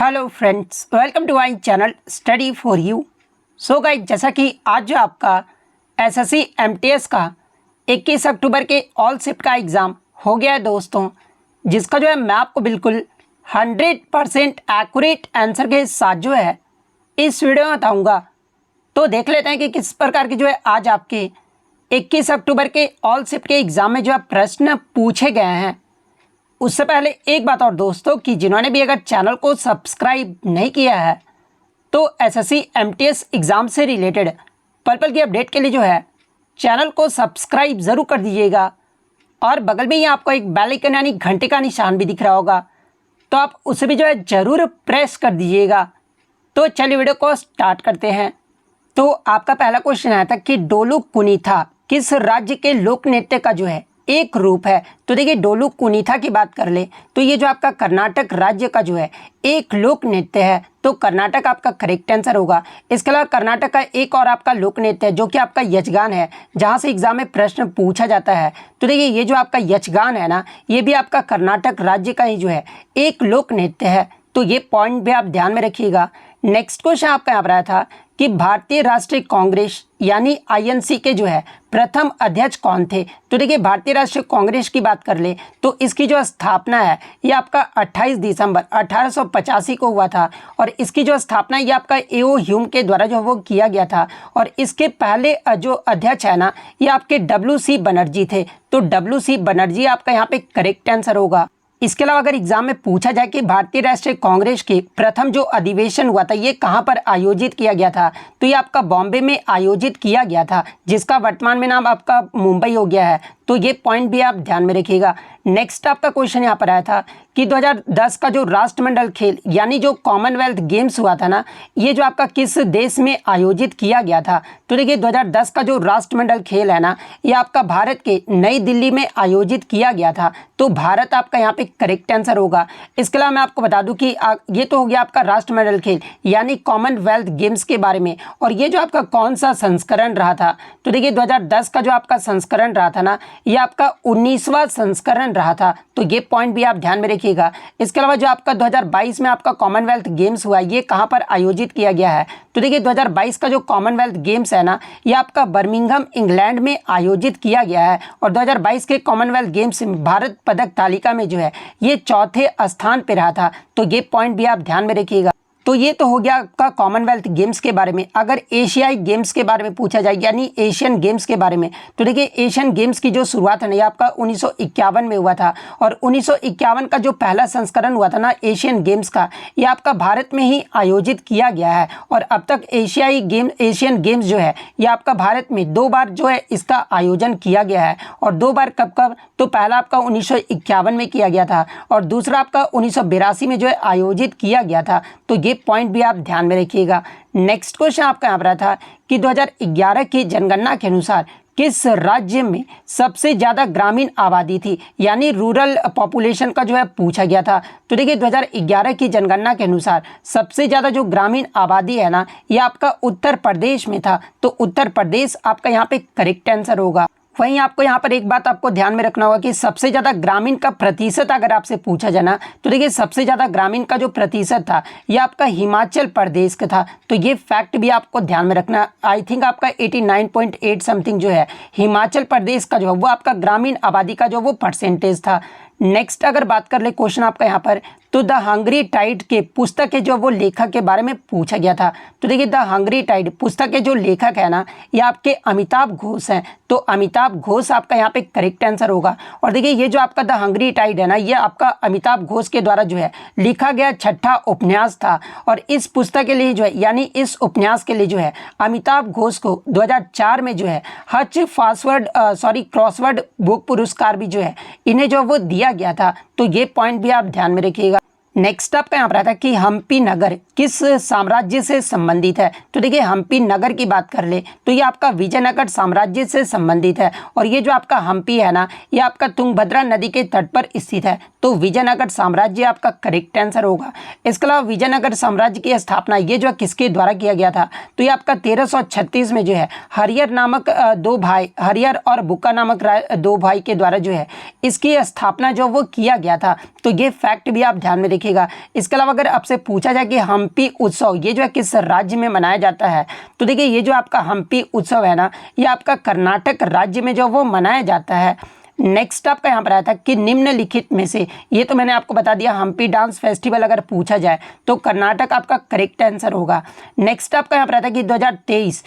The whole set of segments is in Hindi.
Hello friends, welcome to my channel study for you. So guys, जैसा कि आज जो आपका एसएससी एमटीएस का 21 अक्टूबर के ऑल शिफ्ट का एग्ज़ाम हो गया है दोस्तों, जिसका जो है मैं आपको बिल्कुल 100% एक्यूरेट आंसर के साथ जो है इस वीडियो में बताऊंगा। तो देख लेते हैं कि किस प्रकार की जो है आज आपके 21 अक्टूबर के ऑल शिफ्ट के एग्ज़ाम में जो है प्रश्न पूछे गए हैं। उससे पहले एक बात और दोस्तों कि जिन्होंने भी अगर चैनल को सब्सक्राइब नहीं किया है तो एसएससी एमटीएस एग्ज़ाम से रिलेटेड पल पल की अपडेट के लिए जो है चैनल को सब्सक्राइब ज़रूर कर दीजिएगा और बगल में ही आपको एक बेल आइकन यानी घंटे का निशान भी दिख रहा होगा, तो आप उसे भी जो है ज़रूर प्रेस कर दीजिएगा। तो चलिए वीडियो को स्टार्ट करते हैं। तो आपका पहला क्वेश्चन आया था कि डोलू कुनीथा किस राज्य के लोक नृत्य का जो है एक रूप है। तो देखिए, डोलू कुनीथा की बात कर ले तो ये जो आपका कर्नाटक राज्य का जो है एक लोक नृत्य है, तो कर्नाटक आपका करेक्ट आंसर होगा। इसके अलावा कर्नाटक का एक और आपका लोक नृत्य है जो कि आपका यक्षगान है, जहां से एग्जाम में प्रश्न पूछा जाता है। तो देखिए, ये जो आपका यक्षगान है ना, ये भी आपका कर्नाटक राज्य का ही जो है एक लोक नृत्य है, तो ये पॉइंट भी आप ध्यान में रखिएगा। नेक्स्ट क्वेश्चन आपका यहाँ पर आया था कि भारतीय राष्ट्रीय कांग्रेस यानी आईएनसी के जो है प्रथम अध्यक्ष कौन थे। तो देखिए, भारतीय राष्ट्रीय कांग्रेस की बात कर ले तो इसकी जो स्थापना है ये आपका 28 दिसंबर 1885 को हुआ था और इसकी जो स्थापना ये आपका एओ ह्यूम के द्वारा जो वो किया गया था। और इसके पहले जो अध्यक्ष है ना, ये आपके WC बनर्जी थे, तो WC बनर्जी आपका यहाँ पे करेक्ट आंसर होगा। इसके अलावा अगर एग्जाम में पूछा जाए कि भारतीय राष्ट्रीय कांग्रेस के प्रथम जो अधिवेशन हुआ था ये कहां पर आयोजित किया गया था, तो ये आपका बॉम्बे में आयोजित किया गया था, जिसका वर्तमान में नाम आपका मुंबई हो गया है, तो ये पॉइंट भी आप ध्यान में रखिएगा। नेक्स्ट आपका क्वेश्चन यहाँ पर आया था कि 2010 का जो राष्ट्रमंडल खेल यानी जो कॉमनवेल्थ गेम्स हुआ था ना, ये जो आपका किस देश में आयोजित किया गया था। तो देखिए, 2010 का जो राष्ट्रमंडल खेल है ना, ये आपका भारत के नई दिल्ली में आयोजित किया गया था, तो भारत आपका यहाँ पे करेक्ट आंसर होगा। इसके अलावा मैं आपको बता दूं कि ये तो हो गया आपका राष्ट्रमंडल खेल यानी कॉमनवेल्थ गेम्स के बारे में, और ये जो आपका कौन सा संस्करण रहा था। तो देखिए, 2010 का जो आपका संस्करण रहा था ना, ये आपका 19वां संस्करण रहा था, तो ये पॉइंट भी आप ध्यान में रखिएगा। इसके अलावा जो आपका 2022 में आपका कॉमनवेल्थ गेम्स हुआ, ये कहां पर आयोजित किया गया है। तो देखिए, 2022 का जो कॉमनवेल्थ गेम्स है ना, ये आपका बर्मिंघम इंग्लैंड में आयोजित किया गया है और 2022 के कॉमनवेल्थ गेम्स में भारत पदक तालिका में जो है ये चौथे स्थान पर रहा था, तो ये पॉइंट भी आप ध्यान में रखिएगा। तो ये तो हो गया आपका कॉमनवेल्थ गेम्स के बारे में। अगर एशियाई गेम्स के बारे में पूछा जाए यानी एशियन गेम्स के बारे में, तो देखिए, एशियन गेम्स की जो शुरुआत है ना, ये आपका 1951 में हुआ था और 1951 का जो पहला संस्करण हुआ था ना एशियन गेम्स का, ये आपका भारत में ही आयोजित किया गया है। और अब तक एशियन गेम्स जो है ये आपका भारत में 2 बार जो है इसका आयोजन किया गया है, और 2 बार कब तो पहला आपका 1951 में किया गया था और दूसरा आपका 1982 में जो है आयोजित किया गया था, तो ये पॉइंट भी आप ध्यान में रखिएगा। नेक्स्ट क्वेश्चन आपका यहाँ पर रहा था कि 2011 की जनगणना के अनुसार किस राज्य में सबसे ज़्यादा ग्रामीण आबादी थी यानी रूरल पॉपुलेशन का जो है पूछा गया था। तो देखिए, 2011 की जनगणना के अनुसार सबसे ज़्यादा जो ग्रामीण आबादी है ना, ये आपका उत्तर प्रदेश में था, तो उत्तर प्रदेश आपका यहाँ पे करेक्ट आंसर होगा। वहीं आपको यहाँ पर एक बात आपको ध्यान में रखना होगा कि सबसे ज़्यादा ग्रामीण का प्रतिशत अगर आपसे पूछा जाए ना, तो देखिए, सबसे ज़्यादा ग्रामीण का जो प्रतिशत था ये आपका हिमाचल प्रदेश का था, तो ये फैक्ट भी आपको ध्यान में रखना। आई थिंक आपका 89.8 समथिंग जो है हिमाचल प्रदेश का जो है वो आपका ग्रामीण आबादी का जो वो परसेंटेज था। नेक्स्ट अगर बात कर ले क्वेश्चन आपका यहाँ पर, तो द हंग्री टाइड के पुस्तक के जो वो लेखक के बारे में पूछा गया था। तो देखिए, द हंग्री टाइड पुस्तक के जो लेखक है ना, ये आपके अमिताभ घोष हैं, तो अमिताभ घोष आपका यहाँ पे करेक्ट आंसर होगा। और देखिए, ये जो आपका द हंग्री टाइड है ना, ये आपका अमिताभ घोष के द्वारा जो है लिखा गया 6ठा उपन्यास था, और इस पुस्तक के लिए जो है यानी इस उपन्यास के लिए जो है अमिताभ घोष को 2004 में जो है क्रॉसवर्ड बुक पुरस्कार भी जो है इन्हें जो वो दिया गया था, तो ये पॉइंट भी आप ध्यान में रखिएगा। नेक्स्ट आपका यहाँ पर आता है कि हम्पी नगर किस साम्राज्य से संबंधित है। तो देखिए, हम्पी नगर की बात कर ले तो ये आपका विजयनगर साम्राज्य से संबंधित है, और ये जो आपका हम्पी है ना, ये आपका तुंगभद्रा नदी के तट पर स्थित है, तो विजयनगर साम्राज्य आपका करेक्ट आंसर होगा। इसके अलावा विजयनगर साम्राज्य की स्थापना ये जो किसके द्वारा किया गया था, तो ये आपका 1336 में जो है हरियर नामक 2 भाई, हरियर और बुक्का नामक 2 भाई के द्वारा जो है इसकी स्थापना जो वो किया गया था, तो ये फैक्ट भी आप ध्यान में रखिएगा। इसके अलावा अगर आपसे पूछा जाए कि हम्पी उत्सव ये जो है किस राज्य में मनाया जाता है, तो देखिए ये जो आपका हम्पी उत्सव है ना, ये आपका कर्नाटक राज्य में जो वो मनाया जाता है। नेक्स्ट आपका यहाँ पर आया था कि निम्नलिखित में से, ये तो मैंने आपको बता दिया, हम्पी डांस फेस्टिवल अगर पूछा जाए तो कर्नाटक आपका करेक्ट आंसर होगा। नेक्स्ट आपका यहाँ पर आया था कि 2023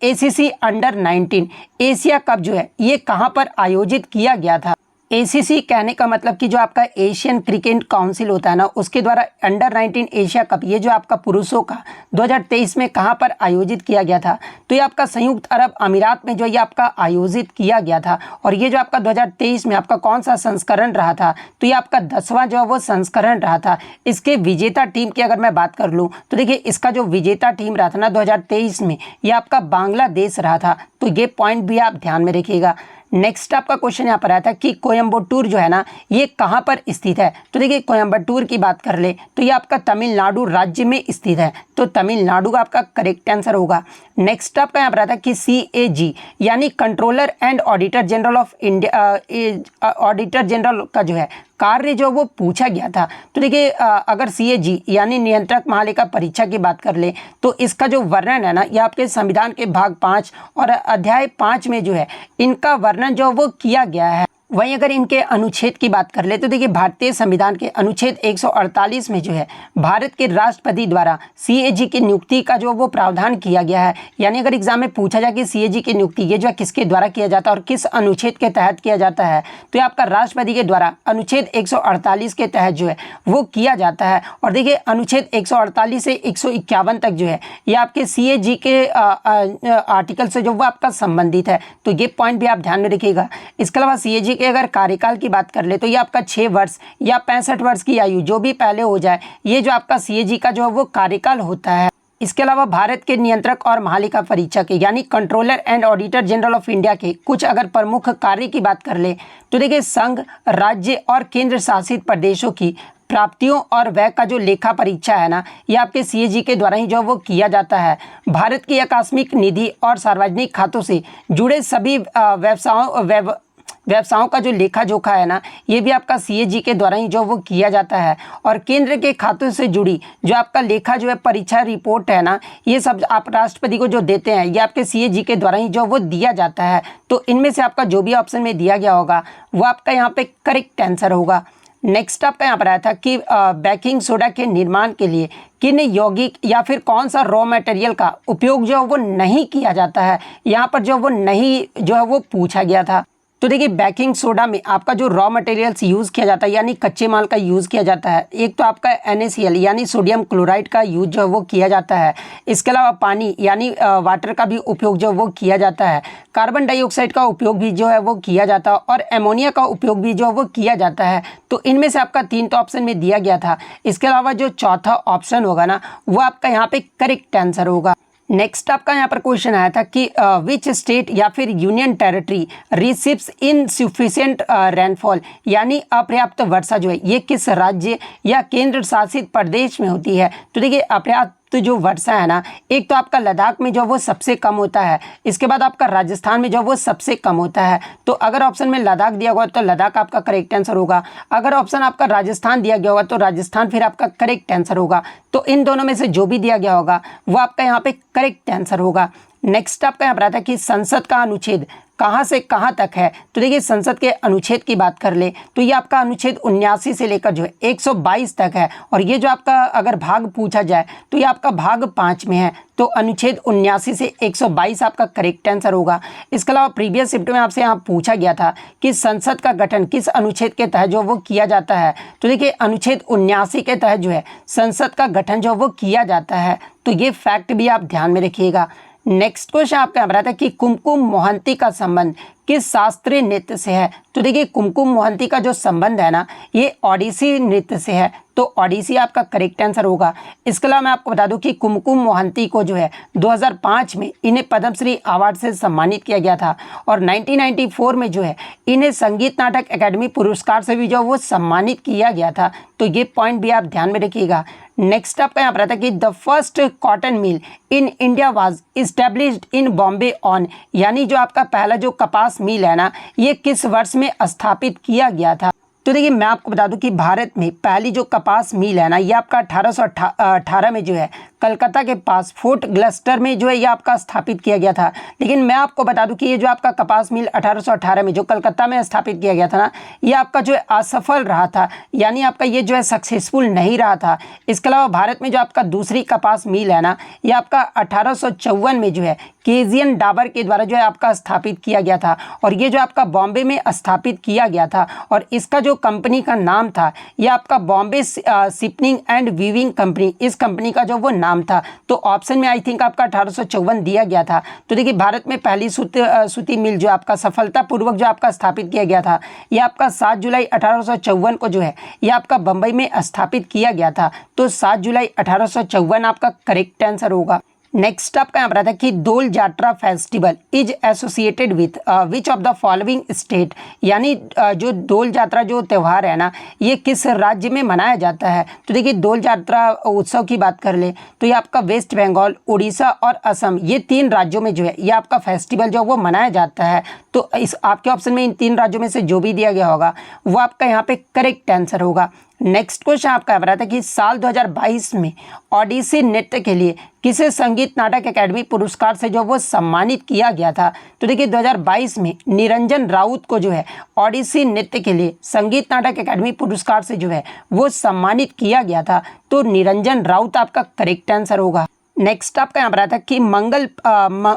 ACC अंडर-19 एशिया कप जो है ये कहाँ पर आयोजित किया गया था। ACC कहने का मतलब कि जो आपका एशियन क्रिकेट काउंसिल होता है ना, उसके द्वारा अंडर-19 एशिया कप ये जो आपका पुरुषों का 2023 में कहाँ पर आयोजित किया गया था, तो ये आपका संयुक्त अरब अमीरात में जो ये आपका आयोजित किया गया था। और ये जो आपका 2023 में आपका कौन सा संस्करण रहा था, तो ये आपका 10वां जो है वो संस्करण रहा था। इसके विजेता टीम की अगर मैं बात कर लूँ तो देखिए इसका जो विजेता टीम रहा था ना 2023 में, ये आपका बांग्लादेश रहा था। तो ये पॉइंट भी आप ध्यान में रखिएगा। नेक्स्ट आपका क्वेश्चन यहाँ पर आया था कि कोयम्बटूर जो है ना ये कहाँ पर स्थित है, तो देखिए कोयम्बटूर की बात कर ले तो ये आपका तमिलनाडु राज्य में स्थित है, तो तमिलनाडु का आपका करेक्ट आंसर होगा। नेक्स्ट आपका यहाँ पर आया था कि CAG यानी controller and auditor general of India, auditor general का जो है कार्य जो वो पूछा गया था। तो देखिए अगर CAG यानी नियंत्रक महालेखा परीक्षा की बात कर ले तो इसका जो वर्णन है ना, ये आपके संविधान के भाग 5 और अध्याय 5 में जो है इनका वर्णन जो वो किया गया है। वहीं अगर इनके अनुच्छेद की बात कर ले तो देखिए भारतीय संविधान के अनुच्छेद 148 में जो है भारत के राष्ट्रपति द्वारा CAG की नियुक्ति का जो वो प्रावधान किया गया है। यानी अगर एग्जाम में पूछा जाए कि CAG की नियुक्ति ये जो है किसके द्वारा किया जाता है और किस अनुच्छेद के तहत किया जाता है, तो ये आपका राष्ट्रपति के द्वारा अनुच्छेद 148 के तहत जो है वो किया जाता है। और देखिए अनुच्छेद 148 से 151 तक जो है ये आपके CAG के आर्टिकल से जो वो आपका संबंधित है, तो ये पॉइंट भी आप ध्यान में रखिएगा। इसके अलावा CAG के अगर कार्यकाल की बात कर ले तो ये आपका 6 वर्ष या 65 वर्ष की आयु जो भी पहले हो जाए, ये जो आपका CAG का जो है वो कार्यकाल होता है। इसके अलावा भारत के नियंत्रक और महालेखा परीक्षक यानी controller and auditor general of India के कुछ अगर प्रमुख कार्य की बात कर ले तो देखिए संघ, राज्य और केंद्र शासित प्रदेशों की प्राप्तियों और व्यय का जो लेखा परीक्षा है ना, ये आपके CAG के द्वारा ही जो वो किया जाता है। भारत की आकस्मिक निधि और सार्वजनिक खातों से जुड़े सभी व्यवसायों का जो लेखा जोखा है ना, ये भी आपका CAG के द्वारा ही जो वो किया जाता है। और केंद्र के खातों से जुड़ी जो आपका लेखा जो है परीक्षा रिपोर्ट है ना, ये सब आप राष्ट्रपति को जो देते हैं ये आपके CAG के द्वारा ही जो वो दिया जाता है। तो इनमें से आपका जो भी ऑप्शन में दिया गया होगा वो आपका यहाँ पे करेक्ट आंसर होगा। नेक्स्ट आपका यहाँ पर आया था कि बेकिंग सोडा के निर्माण के लिए किन यौगिक या फिर कौन सा रॉ मटेरियल का उपयोग जो है वो नहीं किया जाता है, यहाँ पर जो वो नहीं जो है वो पूछा गया था। तो देखिए बेकिंग सोडा में आपका जो रॉ मटेरियल्स यूज़ किया जाता है यानी कच्चे माल का यूज़ किया जाता है, एक तो आपका NaCl यानी सोडियम क्लोराइड का यूज जो है वो किया जाता है। इसके अलावा पानी यानी वाटर का भी उपयोग जो वो किया जाता है। कार्बन डाइऑक्साइड का उपयोग भी जो है वो किया जाता है और एमोनिया का उपयोग भी जो है वो किया जाता है। तो इनमें से आपका 3 तो ऑप्शन में दिया गया था। इसके अलावा जो चौथा ऑप्शन होगा ना वो आपका यहाँ पे करेक्ट आंसर होगा। नेक्स्ट आपका यहाँ पर क्वेश्चन आया था कि विच स्टेट या फिर union territory receives insufficient rainfall यानी अपर्याप्त वर्षा जो है ये किस राज्य या केंद्र शासित प्रदेश में होती है। तो देखिए अपर्याप्त जो वर्षा है ना, एक तो आपका लद्दाख में जो वो सबसे कम होता है, इसके बाद आपका राजस्थान में जो वो सबसे कम होता है। तो अगर ऑप्शन में लद्दाख दिया हुआ तो लद्दाख आपका करेक्ट आंसर होगा। अगर ऑप्शन आपका राजस्थान दिया गया होगा तो राजस्थान फिर आपका करेक्ट आंसर होगा। तो इन दोनों में से जो भी दिया गया होगा वो आपका यहाँ पे करेक्ट आंसर होगा। नेक्स्ट आपका यहाँ पर आता है कि संसद का अनुच्छेद कहाँ से कहाँ तक है। तो देखिए संसद के अनुच्छेद की बात कर ले तो ये आपका अनुच्छेद 79 से लेकर जो है 122 तक है। और ये जो आपका अगर भाग पूछा जाए तो ये आपका भाग 5 में है। तो अनुच्छेद 79 से 122 आपका करेक्ट आंसर होगा। इसके अलावा प्रीवियस शिफ्ट में आपसे यहाँ पूछा गया था कि संसद का गठन किस अनुच्छेद के तहत जो वो किया जाता है। तो देखिए अनुच्छेद 79 के तहत जो है संसद का गठन जो वो किया जाता है। तो ये फैक्ट भी आप ध्यान में रखिएगा। नेक्स्ट क्वेश्चन आपका यहाँ था कि कुमकुम मोहंती का संबंध किस शास्त्रीय नृत्य से है। तो देखिए कुमकुम मोहंती का जो संबंध है ना ये ओडिसी नृत्य से है। तो ओडिसी आपका करेक्ट आंसर होगा। इसके अलावा मैं आपको बता दूं कि कुमकुम मोहंती को जो है 2005 में इन्हें पद्मश्री अवार्ड से सम्मानित किया गया था और 1994 में जो है इन्हें संगीत नाटक अकादमी पुरस्कार से भी जो वो सम्मानित किया गया था। तो ये पॉइंट भी आप ध्यान में रखिएगा। नेक्स्ट आपका यहाँ पर आता है कि the first cotton mill in India was established in Bombay on यानी जो आपका पहला जो कपास मिल है ना ये किस वर्ष में स्थापित किया गया था। तो देखिए मैं आपको बता दूं कि भारत में पहली जो कपास मिल है ना, ये आपका 1818 में जो है कलकत्ता के पास फोर्ट ग्लस्टर में जो है ये आपका स्थापित किया गया था। लेकिन मैं आपको बता दूं कि ये जो आपका कपास मिल 1818 में जो कलकत्ता में स्थापित किया गया था ना, ये आपका जो है असफल रहा था, यानी आपका ये जो है सक्सेसफुल नहीं रहा था। इसके अलावा भारत में जो आपका दूसरी कपास मिल है ना, ये आपका 1854 में जो है केजियन डाबर के द्वारा जो है आपका स्थापित किया गया था, और ये जो आपका बॉम्बे में स्थापित किया गया था, और इसका जो कंपनी का नाम था ये आपका Bombay shipping and weaving company, इस कंपनी का जो वो नाम था। तो ऑप्शन में आई थिंक आपका 1854 दिया गया था। तो देखिए भारत में पहली सूती मिल जो आपका सफलतापूर्वक जो आपका स्थापित किया गया था, ये आपका 7 जुलाई 1854 को जो है ये आपका बम्बई में स्थापित किया गया था। तो 7 जुलाई 1854 आपका करेक्ट आंसर होगा। नेक्स्ट आपका यहाँ पर आता है कि Dol Jatra festival is associated with which of the following state, यानी जो दोल जात्रा जो त्यौहार है ना, ये किस राज्य में मनाया जाता है। तो देखिए दोल जात्रा उत्सव की बात कर ले तो ये आपका वेस्ट बंगाल, उड़ीसा और असम, ये 3 राज्यों में जो है ये आपका फेस्टिवल जो वो मनाया जाता है। तो इस आपके ऑप्शन में इन 3 राज्यों में से जो भी दिया गया होगा वो आपका यहाँ पे करेक्ट आंसर होगा। नेक्स्ट क्वेश्चन आपका आ रहा था कि साल 2022 में ओडिसी नृत्य के लिए किसे संगीत नाटक अकेडमी पुरस्कार से जो वो सम्मानित किया गया था। तो देखिए 2022 में निरंजन राउत को जो है ओडिसी नृत्य के लिए संगीत नाटक अकेडमी पुरस्कार से जो है वो सम्मानित किया गया था। तो निरंजन राउत आपका करेक्ट आंसर होगा। नेक्स्ट आपका यहाँ पर आता है कि मंगल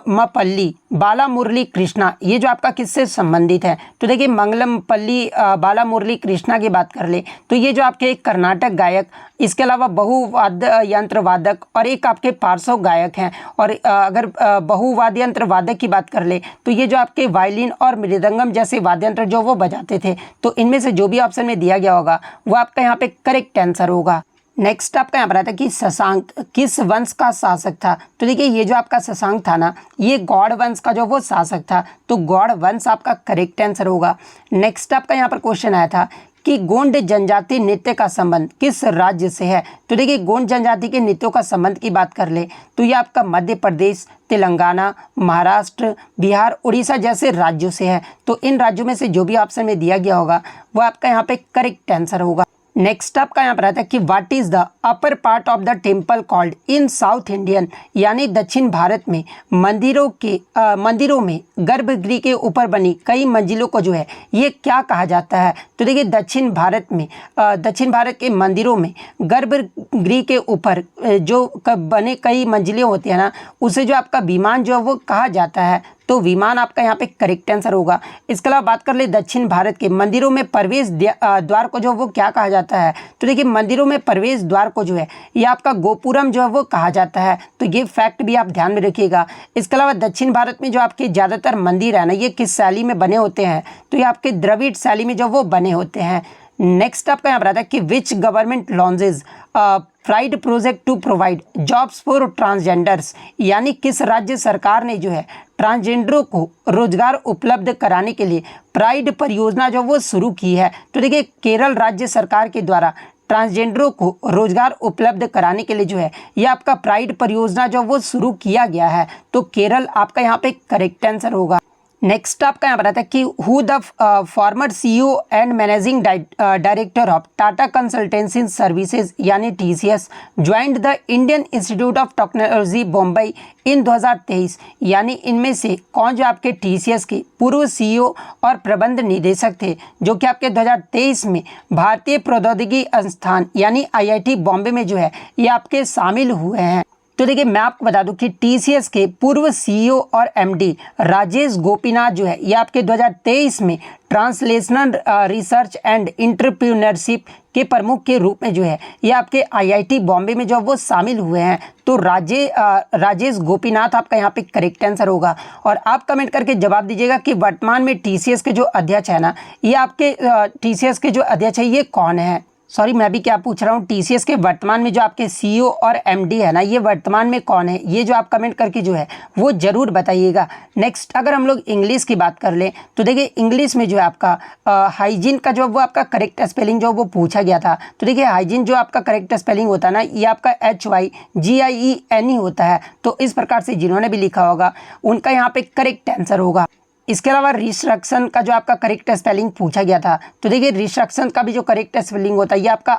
मपल्ली बाला मुरली कृष्णा, ये जो आपका किससे संबंधित है। तो देखिए मंगलमपल्ली बाला मुरली कृष्णा की बात कर ले तो ये जो आपके एक कर्नाटक गायक, इसके अलावा बहुवाद्य यंत्र वादक और एक आपके पार्श्व गायक हैं। और अगर बहुवाद्य यंत्र वादक की बात कर ले तो ये जो आपके वायलिन और मृदंगम जैसे वाद्य यंत्र जो वो बजाते थे। तो इनमें से जो भी ऑप्शन में दिया गया होगा वो आपका यहाँ पे करेक्ट आंसर होगा। नेक्स्ट आपका यहाँ पर आता है कि शशांक किस वंश का शासक था। तो देखिए ये जो आपका शशांक था ना, ये गौड़ वंश का जो वो शासक था। तो गौड़ वंश आपका करेक्ट आंसर होगा। नेक्स्ट आपका यहाँ पर क्वेश्चन आया था कि गोंड जनजाति नृत्य का संबंध किस राज्य से है। तो देखिए गोंड जनजाति के नृत्यों का संबंध की बात कर ले तो ये आपका मध्य प्रदेश, तेलंगाना, महाराष्ट्र, बिहार, उड़ीसा जैसे राज्यों से है। तो इन राज्यों में से जो भी ऑप्शन में दिया गया होगा वो आपका यहाँ पे करेक्ट आंसर होगा। नेक्स्ट आपका यहाँ पर आता है कि what is the upper part of the temple called in south Indian, यानी दक्षिण भारत में मंदिरों में गर्भगृह के ऊपर बनी कई मंजिलों को जो है ये क्या कहा जाता है। तो देखिए दक्षिण भारत के मंदिरों में गर्भगृह के ऊपर जो बने कई मंजिलें होती है ना, उसे जो आपका विमान जो है वो कहा जाता है। तो विमान आपका यहाँ पे करेक्ट आंसर होगा। इसके अलावा बात कर ले दक्षिण भारत के मंदिरों में प्रवेश द्वार को जो वो क्या कहा जाता है। तो देखिए मंदिरों में प्रवेश द्वार को जो है ये आपका गोपुरम जो है वो कहा जाता है। तो ये फैक्ट भी आप ध्यान में रखिएगा। इसके अलावा दक्षिण भारत में जो आपके ज़्यादातर मंदिर है ना, ये किस शैली में बने होते हैं। तो ये आपके द्रविड़ शैली में जो वो बने होते हैं। नेक्स्ट आपका यहाँ पर आता है कि which government launches pride project to provide jobs for transgenders, यानी किस राज्य सरकार ने जो है ट्रांसजेंडरों को रोजगार उपलब्ध कराने के लिए प्राइड परियोजना जो वो शुरू की है। तो देखिए केरल राज्य सरकार के द्वारा ट्रांसजेंडरों को रोजगार उपलब्ध कराने के लिए जो है ये आपका प्राइड परियोजना जो वो शुरू किया गया है। तो केरल आपका यहाँ पे करेक्ट आंसर होगा। नेक्स्ट आपका यहाँ पर आता है कि who the former CEO and managing director of Tata consultancy services यानी TCS joined the Indian institute of technology Bombay in 2023, यानी इनमें से कौन जो आपके TCS के पूर्व CEO और प्रबंध निदेशक थे जो कि आपके 2023 में भारतीय प्रौद्योगिकी संस्थान यानी IIT बॉम्बे में जो है ये आपके शामिल हुए हैं। तो देखिए मैं आपको बता दूं कि TCS के पूर्व CEO और MD राजेश गोपीनाथ जो है ये आपके 2023 में ट्रांसलेशनल रिसर्च एंड एंटरप्रेन्योरशिप के प्रमुख के रूप में जो है ये आपके IIT बॉम्बे में जो वो शामिल हुए हैं। तो राजेश गोपीनाथ आपका यहाँ पे करेक्ट आंसर होगा। और आप कमेंट करके जवाब दीजिएगा कि वर्तमान में TCS के जो अध्यक्ष है ना, ये आपके TCS के जो अध्यक्ष है ये कौन है। सॉरी मैं भी क्या पूछ रहा हूँ, TCS के वर्तमान में जो आपके CEO और MD है ना, ये वर्तमान में कौन है, ये जो आप कमेंट करके जो है वो ज़रूर बताइएगा। नेक्स्ट अगर हम लोग इंग्लिश की बात कर लें तो देखिए इंग्लिश में जो है आपका हाइजीन का जो वो आपका करेक्ट स्पेलिंग जो वो पूछा गया था। तो देखिए हाइजीन जो आपका करेक्ट स्पेलिंग होता है ना, ये आपका HYGIENE होता है। तो इस प्रकार से जिन्होंने भी लिखा होगा उनका यहाँ पे करेक्ट आंसर होगा। इसके अलावा रिस्ट्रक्शन का जो आपका करेक्ट स्पेलिंग पूछा गया था, तो देखिए रिस्ट्रक्शन का भी जो करेक्ट स्पेलिंग होता है ये आपका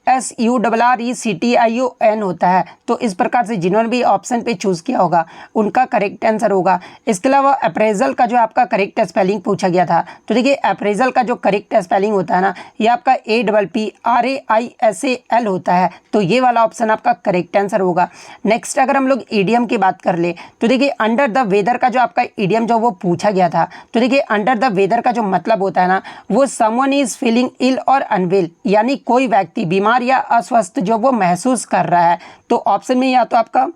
RESURRECTION होता है। तो इस प्रकार से जिन्होंने भी ऑप्शन पे चूज़ किया होगा उनका करेक्ट आंसर होगा। इसके अलावा अप्रेजल का जो आपका करेक्ट स्पेलिंग पूछा गया था, तो देखिए अप्रेजल का जो करेक्ट स्पेलिंग होता है ना ये आपका APPRAISAL होता है। तो ये वाला ऑप्शन आपका करेक्ट आंसर होगा। नेक्स्ट अगर हम लोग ईडियम की बात कर ले तो देखिए अंडर द वेदर का जो आपका ईडियम जो वो पूछा गया था, तो देखिए अंडर द वेदर का जो मतलब होता है ना वो समवन इज फीलिंग इल और अनवेल, यानी कोई व्यक्ति बीमार या अस्वस्थ जो वो महसूस कर रहा है। तो ऑप्शन में या तो आपका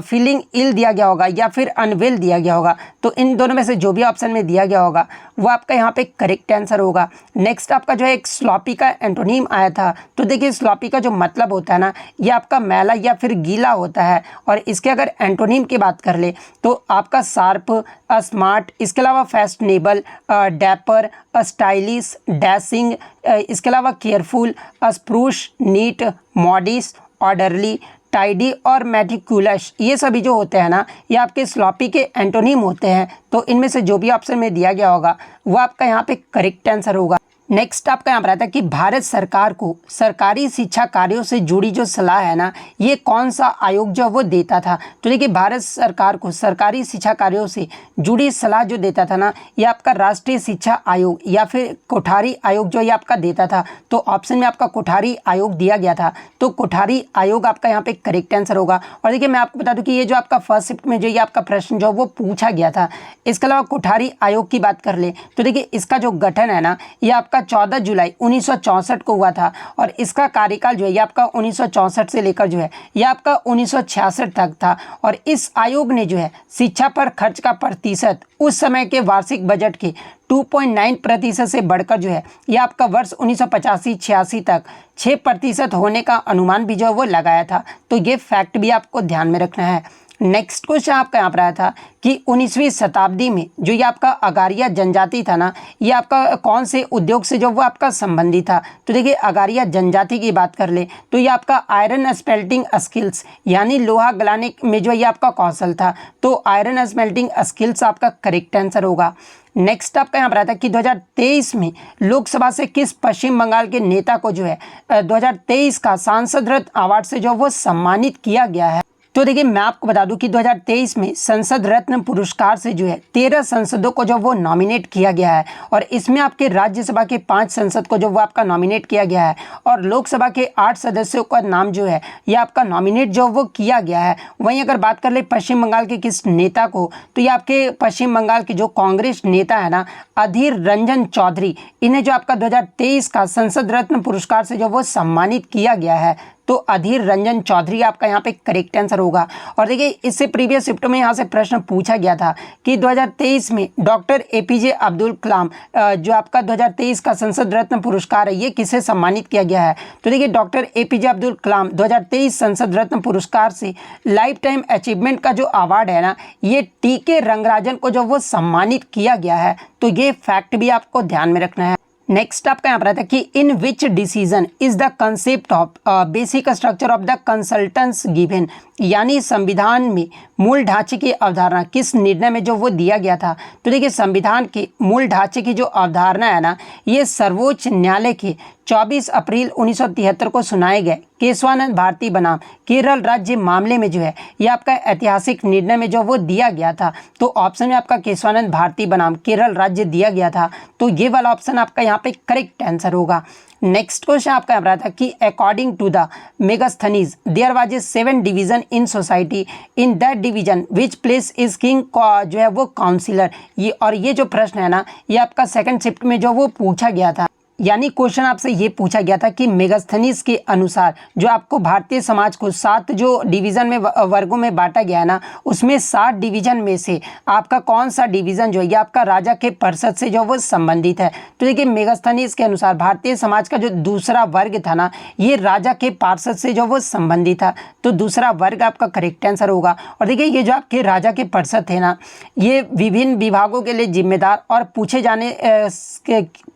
फीलिंग इल दिया गया होगा या फिर अनवेल दिया गया होगा। तो इन दोनों में से जो भी ऑप्शन में दिया गया होगा वो आपका यहाँ पे करेक्ट आंसर होगा। नेक्स्ट आपका जो है एक स्लॉपी का एंटोनिम आया था, तो देखिए स्लॉपी का जो मतलब होता है ना ये आपका मैला या फिर गीला होता है। और इसके अगर एंटोनिम की बात कर ले तो आपका शार्प, स्मार्ट, इसके अलावा फैशनेबल, डैपर, स्टाइलिश, डैशिंग, इसके अलावा केयरफुल, स्प्रूश, नीट, मॉडिस्ट, ऑर्डरली, टाइडी और मेटिकुलस, ये सभी जो होते हैं ना ये आपके स्लॉपी के एंटोनिम होते हैं। तो इनमें से जो भी ऑप्शन में दिया गया होगा वो आपका यहाँ पे करेक्ट आंसर होगा। नेक्स्ट आपका यहाँ पर आता है कि भारत सरकार को सरकारी शिक्षा कार्यों से जुड़ी जो सलाह है ना ये कौन सा आयोग जो वो देता था। तो देखिए भारत सरकार को सरकारी शिक्षा कार्यों से जुड़ी सलाह जो देता था ना ये आपका राष्ट्रीय शिक्षा आयोग या फिर कोठारी आयोग जो ये आपका देता था। तो ऑप्शन में आपका कोठारी आयोग दिया गया था, तो कोठारी आयोग आपका यहाँ पे करेक्ट आंसर होगा। और देखिए मैं आपको बता दूं कि ये जो आपका फर्स्ट शिफ्ट में जो ये आपका प्रश्न जो वो पूछा गया था, इसके अलावा कोठारी आयोग की बात कर ले तो देखिए इसका जो गठन है ना ये आपका 14 जुलाई 1964 को हुआ था। और इसका कार्यकाल जो है ये आपका 1964 से लेकर जो है ये आपका 1966 तक था। और इस आयोग ने जो है शिक्षा पर खर्च का प्रतिशत उस समय के वार्षिक बजट के 2.9% से बढ़कर जो है ये आपका वर्ष 1985-86 तक 6% होने का अनुमान भी जो है वो लगाया था। तो ये फैक्ट भी आपको ध्यान में रखना है। नेक्स्ट क्वेश्चन आपका यहाँ पर आया था कि 19वीं शताब्दी में जो ये आपका अगारिया जनजाति था ना ये आपका कौन से उद्योग से जो वो आपका संबंधित था। तो देखिए अगारिया जनजाति की बात कर ले तो ये आपका आयरन स्मेल्टिंग स्किल्स यानी लोहा गलाने में जो ये आपका कौशल था। तो आयरन स्मेल्टिंग स्किल्स आपका करेक्ट आंसर होगा। नेक्स्ट आपका यहाँ पर आता है कि 2023 में लोकसभा से किस पश्चिम बंगाल के नेता को जो है 2023 का सांसद रत्न अवार्ड से जो वो सम्मानित किया गया है। तो देखिए मैं आपको बता दूं कि 2023 में संसद रत्न पुरस्कार से जो है 13 सांसदों को जो वो नॉमिनेट किया गया है। और इसमें आपके राज्यसभा के 5 सांसद को जो वो आपका नॉमिनेट किया गया है और लोकसभा के 8 सदस्यों का नाम जो है ये आपका नॉमिनेट जो वो किया गया है। वहीं अगर बात कर ले पश्चिम बंगाल के किस नेता को, तो ये आपके पश्चिम बंगाल के जो कांग्रेस नेता है ना अधीर रंजन चौधरी, इन्हें जो आपका 2023 का संसद रत्न पुरस्कार से जो वो सम्मानित किया गया है। तो अधीर रंजन चौधरी आपका यहाँ पे करेक्ट आंसर होगा। और देखिए इससे प्रीवियस शिफ्ट में यहाँ से प्रश्न पूछा गया था कि 2023 में डॉक्टर APJ अब्दुल कलाम जो आपका 2023 का संसद रत्न पुरस्कार है ये किसे सम्मानित किया गया है। तो देखिए डॉक्टर APJ अब्दुल कलाम 2023 संसद रत्न पुरस्कार से लाइफ टाइम अचीवमेंट का जो अवार्ड है ना ये TK रंगराजन को जो वो सम्मानित किया गया है। तो ये फैक्ट भी आपको ध्यान में रखना है। नेक्स्ट आपका यहाँ पर आता है कि in which decision is the concept of basic structure of the consultants given, यानी संविधान में मूल ढांचे की अवधारणा किस निर्णय में जो वो दिया गया था। तो देखिए संविधान के मूल ढांचे की जो अवधारणा है ना ये सर्वोच्च न्यायालय के 24 अप्रैल 1973 को सुनाए गए केशवानंद भारती बनाम केरल राज्य मामले में जो है ये आपका ऐतिहासिक निर्णय में जो वो दिया गया था। तो ऑप्शन में आपका केशवानंद भारती बनाम केरल राज्य दिया गया था। तो ये वाला ऑप्शन आपका यहाँ पे करेक्ट आंसर होगा। नेक्स्ट क्वेश्चन आपका यहाँ था कि according to the Megasthenes there was a 7 division in society, in that division which place is king जो है वो काउंसिलर। ये जो प्रश्न है ना ये आपका सेकंड शिफ्ट में जो वो पूछा गया था। यानी क्वेश्चन आपसे ये पूछा गया था कि मेगास्थनीज के अनुसार जो आपको भारतीय समाज को 7 जो डिवीज़न में वर्गों में बांटा गया है ना उसमें 7 डिवीज़न में से आपका कौन सा डिवीज़न जो है ये आपका राजा के पार्षद से जो वो संबंधित है। तो देखिए मेगास्थनीज के अनुसार भारतीय समाज का जो दूसरा वर्ग था ना ये राजा के पार्षद से जो वो संबंधित था। तो दूसरा वर्ग आपका करेक्ट आंसर होगा। और देखिए ये जो आपके राजा के पार्षद थे ना ये विभिन्न विभागों के लिए जिम्मेदार और पूछे जाने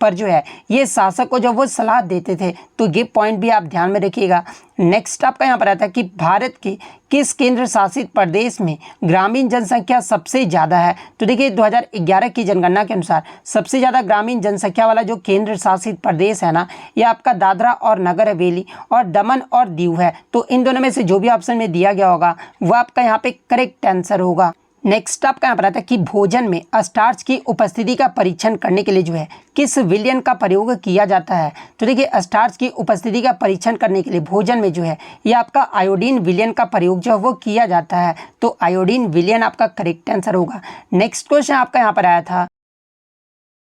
पर जो है ये शासक को जो वो सलाह देते थे। तो ये पॉइंट भी आप ध्यान में रखिएगा। नेक्स्ट आपका यहाँ पर आता है कि भारत के किस केंद्र शासित प्रदेश में ग्रामीण जनसंख्या सबसे ज़्यादा है। तो देखिए 2011 की जनगणना के अनुसार सबसे ज़्यादा ग्रामीण जनसंख्या वाला जो केंद्र शासित प्रदेश है ना, ये आपका दादरा और नगर हवेली और दमन और दीव है। तो इन दोनों में से जो भी ऑप्शन में दिया गया होगा वो आपका यहाँ पे करेक्ट आंसर होगा। नेक्स्ट आपका यहाँ पर आता है कि भोजन में स्टार्च की उपस्थिति का परीक्षण करने के लिए जो है किस विलयन का प्रयोग किया जाता है। तो देखिए स्टार्च की उपस्थिति का परीक्षण करने के लिए भोजन में जो है ये आपका आयोडीन विलयन का प्रयोग जो है वो किया जाता है। तो आयोडीन विलयन आपका करेक्ट आंसर होगा। नेक्स्ट क्वेश्चन आपका यहाँ पर आया था,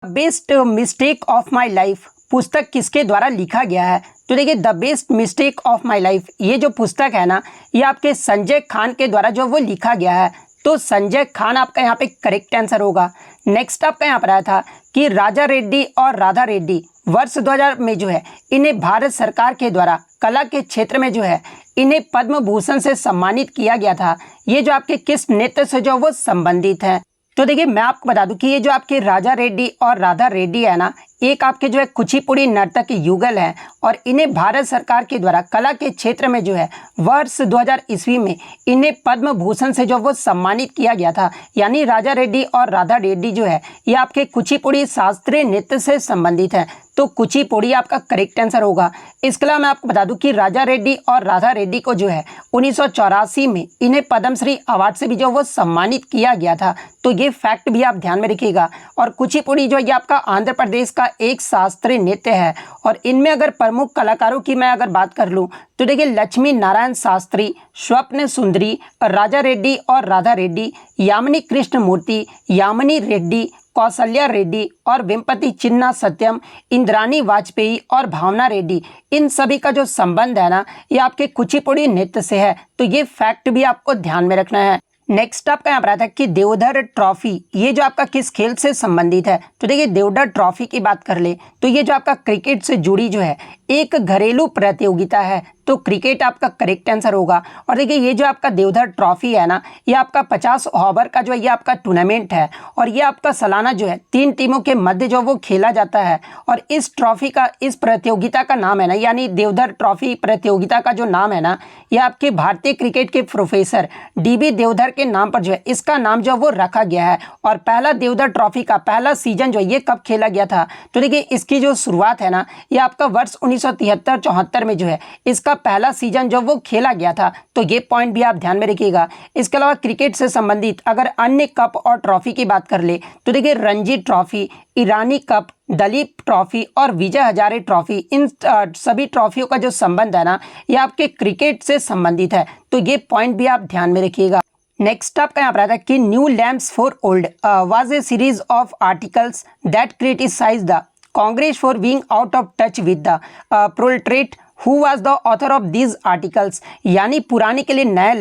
best mistake of my life पुस्तक किसके द्वारा लिखा गया है। तो देखिए the best mistake of my life ये जो पुस्तक है ना, ये आपके संजय खान के द्वारा जो वो लिखा गया है। तो संजय खान आपका यहाँ पे करेक्ट आंसर होगा। नेक्स्ट आपका यहाँ पर आया था कि राजा रेड्डी और राधा रेड्डी वर्ष 2000 में जो है इन्हें भारत सरकार के द्वारा कला के क्षेत्र में जो है इन्हें पद्म भूषण से सम्मानित किया गया था। ये जो आपके किस नृत्य से जो वो संबंधित है। तो देखिए मैं आपको बता दूं कि ये जो आपके राजा रेड्डी और राधा रेड्डी है ना, एक आपके जो है कुचिपुड़ी नर्तक युगल है और इन्हें भारत सरकार के द्वारा कला के क्षेत्र में जो है वर्ष 2000 ईस्वी में इन्हें पद्म भूषण से जो वो सम्मानित किया गया था। यानी राजा रेड्डी और राधा रेड्डी जो है ये आपके कुचिपुड़ी शास्त्रीय नृत्य से संबंधित है। तो कुचिपुड़ी आपका करेक्ट आंसर होगा। इसके अलावा मैं आपको बता दूं कि राजा रेड्डी और राधा रेड्डी को जो है 1984 में इन्हें पद्मश्री अवार्ड से भी जो वो सम्मानित किया गया था। तो ये फैक्ट भी आप ध्यान में रखिएगा। और कुचिपुड़ी जो ये आपका आंध्र प्रदेश का एक शास्त्रीय नृत्य है और इनमें अगर प्रमुख कलाकारों की मैं अगर बात कर लूँ तो देखिए लक्ष्मी नारायण शास्त्री, स्वप्न सुंदरी, राजा रेड्डी और राधा रेड्डी, यामिनी कृष्ण मूर्ति, यामिनी रेड्डी, कौशल्या रेड्डी और वेम्पति चिन्ना सत्यम, इंद्रानी वाजपेयी और भावना रेड्डी, इन सभी का जो संबंध है ना ये आपके कुचिपुड़ी नृत्य से है। तो ये फैक्ट भी आपको ध्यान में रखना है। नेक्स्ट आपका यहाँ पर आता है कि देवधर ट्रॉफी ये जो आपका किस खेल से संबंधित है। तो देखिए देवधर ट्रॉफी की बात कर ले तो ये जो आपका क्रिकेट से जुड़ी जो है एक घरेलू प्रतियोगिता है। तो क्रिकेट आपका करेक्ट आंसर होगा। और देखिए ये जो आपका देवधर ट्रॉफी है ना, ये आपका 50 ओवर का जो है ये आपका टूर्नामेंट है और ये आपका सालाना जो है 3 टीमों के मध्य जो वो खेला जाता है। और इस ट्रॉफी का, इस प्रतियोगिता का नाम है ना, यानी देवधर ट्रॉफी प्रतियोगिता का जो नाम है ना, ये आपके भारतीय क्रिकेट के प्रोफेसर DB देवधर के नाम पर जो है इसका नाम जो वो रखा गया है। और पहला देवधर ट्रॉफी का पहला सीजन जो ये कब खेला गया था। तो देखिए इसकी जो शुरुआत है ना ये आपका वर्ष 1973-74 में जो है इसका पहला सीजन जो वो खेला गया था। तो ये पॉइंट भी आप ध्यान में रखिएगा। इसके अलावा क्रिकेट से संबंधित अगर अन्य कप और ट्रॉफी की बात कर ले तो देखिए रणजी ट्रॉफी, ईरानी कप, दलीप ट्रॉफी और विजय हजारे ट्रॉफी, इन सभी ट्रॉफियों का जो संबंध है ना ये आपके क्रिकेट से संबंधित है। तो ये पॉइंट भी आप ध्यान में रखिएगा। नेक्स्ट आपका यहाँ पर आता है कि new lamps for old was a series of articles that criticise the Congress for being out of touch with the proletariat who was the author of these articles. यानी पुराने के लिए नए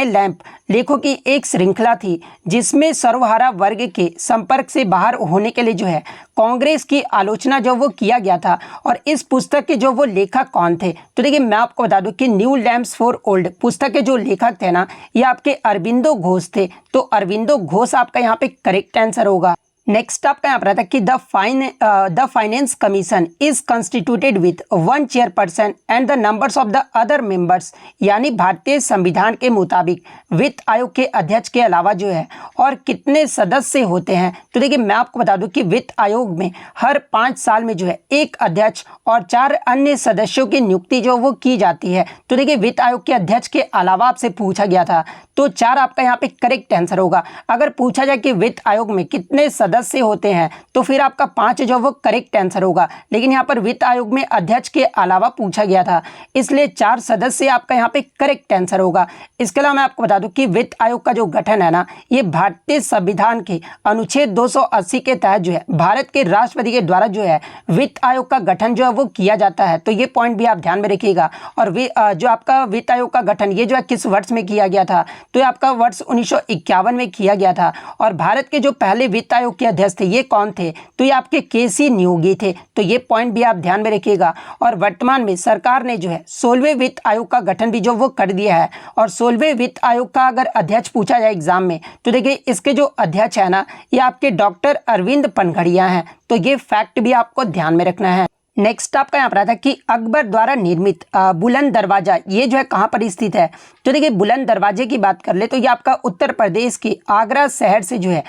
लैंप लेखों की एक श्रृंखला थी जिसमें सर्वहारा वर्ग के संपर्क से बाहर होने के लिए जो है कांग्रेस की आलोचना जो वो किया गया था। और इस पुस्तक के जो वो लेखक कौन थे। तो देखिए मैं आपको बता दूं कि न्यू लैम्प्स फॉर ओल्ड पुस्तक के जो लेखक थे ना ये आपके अरविंदो घोष थे। तो अरविंदो घोष आपका यहाँ पे करेक्ट आंसर होगा। नेक्स्ट आपका यहाँ पर आता है कि the finance commission is constituted with 1 chairperson and the numbers of the other members. यानी भारतीय संविधान के मुताबिक वित्त आयोग के अध्यक्ष के अलावा जो है और कितने सदस्य होते हैं। तो देखिए मैं आपको बता दूं कि वित्त आयोग में हर 5 साल में जो है एक अध्यक्ष और 4 अन्य सदस्यों की नियुक्ति जो वो की जाती है। तो देखिए वित्त आयोग के अध्यक्ष के अलावा आपसे पूछा गया था तो 4 आपका यहाँ पे करेक्ट आंसर होगा। अगर पूछा जाए कि वित्त आयोग में कितने सदस्य होते हैं तो फिर आपका 5 जो वो करेक्ट आंसर होगा। लेकिन यहाँ पर वित्त आयोग में अध्यक्ष के अलावा पूछा गया था इसलिए 4 सदस्य आपका यहाँ पे करेक्ट आंसर होगा। इसके अलावा मैं आपको बता दूं कि वित्त आयोग का जो गठन है ना ये भारतीय संविधान के अनुच्छेद 280 के तहत जो है भारत के राष्ट्रपति के द्वारा जो है वित्त आयोग का गठन जो है वो किया जाता है। तो ये पॉइंट भी आप ध्यान में रखिएगा। और जो आपका वित्त आयोग का गठन ये जो है किस वर्ष में किया गया था। तो ये आपका वर्ष 1951 में किया गया था। और भारत के जो पहले वित्त आयोग के अध्यक्ष थे ये कौन थे, तो ये आपके केसी न्योगी थे। तो ये पॉइंट भी आप ध्यान में रखिएगा। और वर्तमान में सरकार ने जो है 16वें वित्त आयोग का गठन भी जो वो कर दिया है। और 16वें वित्त आयोग का अगर अध्यक्ष पूछा जाए एग्जाम में, तो देखिए इसके जो अध्यक्ष है ना, ये आपके डॉक्टर अरविंद पनघड़िया हैं। तो ये फैक्ट भी आपको ध्यान में रखना है। नेक्स्ट आपका यहाँ पर आता है कि अकबर द्वारा निर्मित बुलंद दरवाजा ये जो है कहाँ पर स्थित है। तो देखिए बुलंद दरवाजे की बात कर ले तो ये आपका उत्तर प्रदेश के आगरा शहर से जो है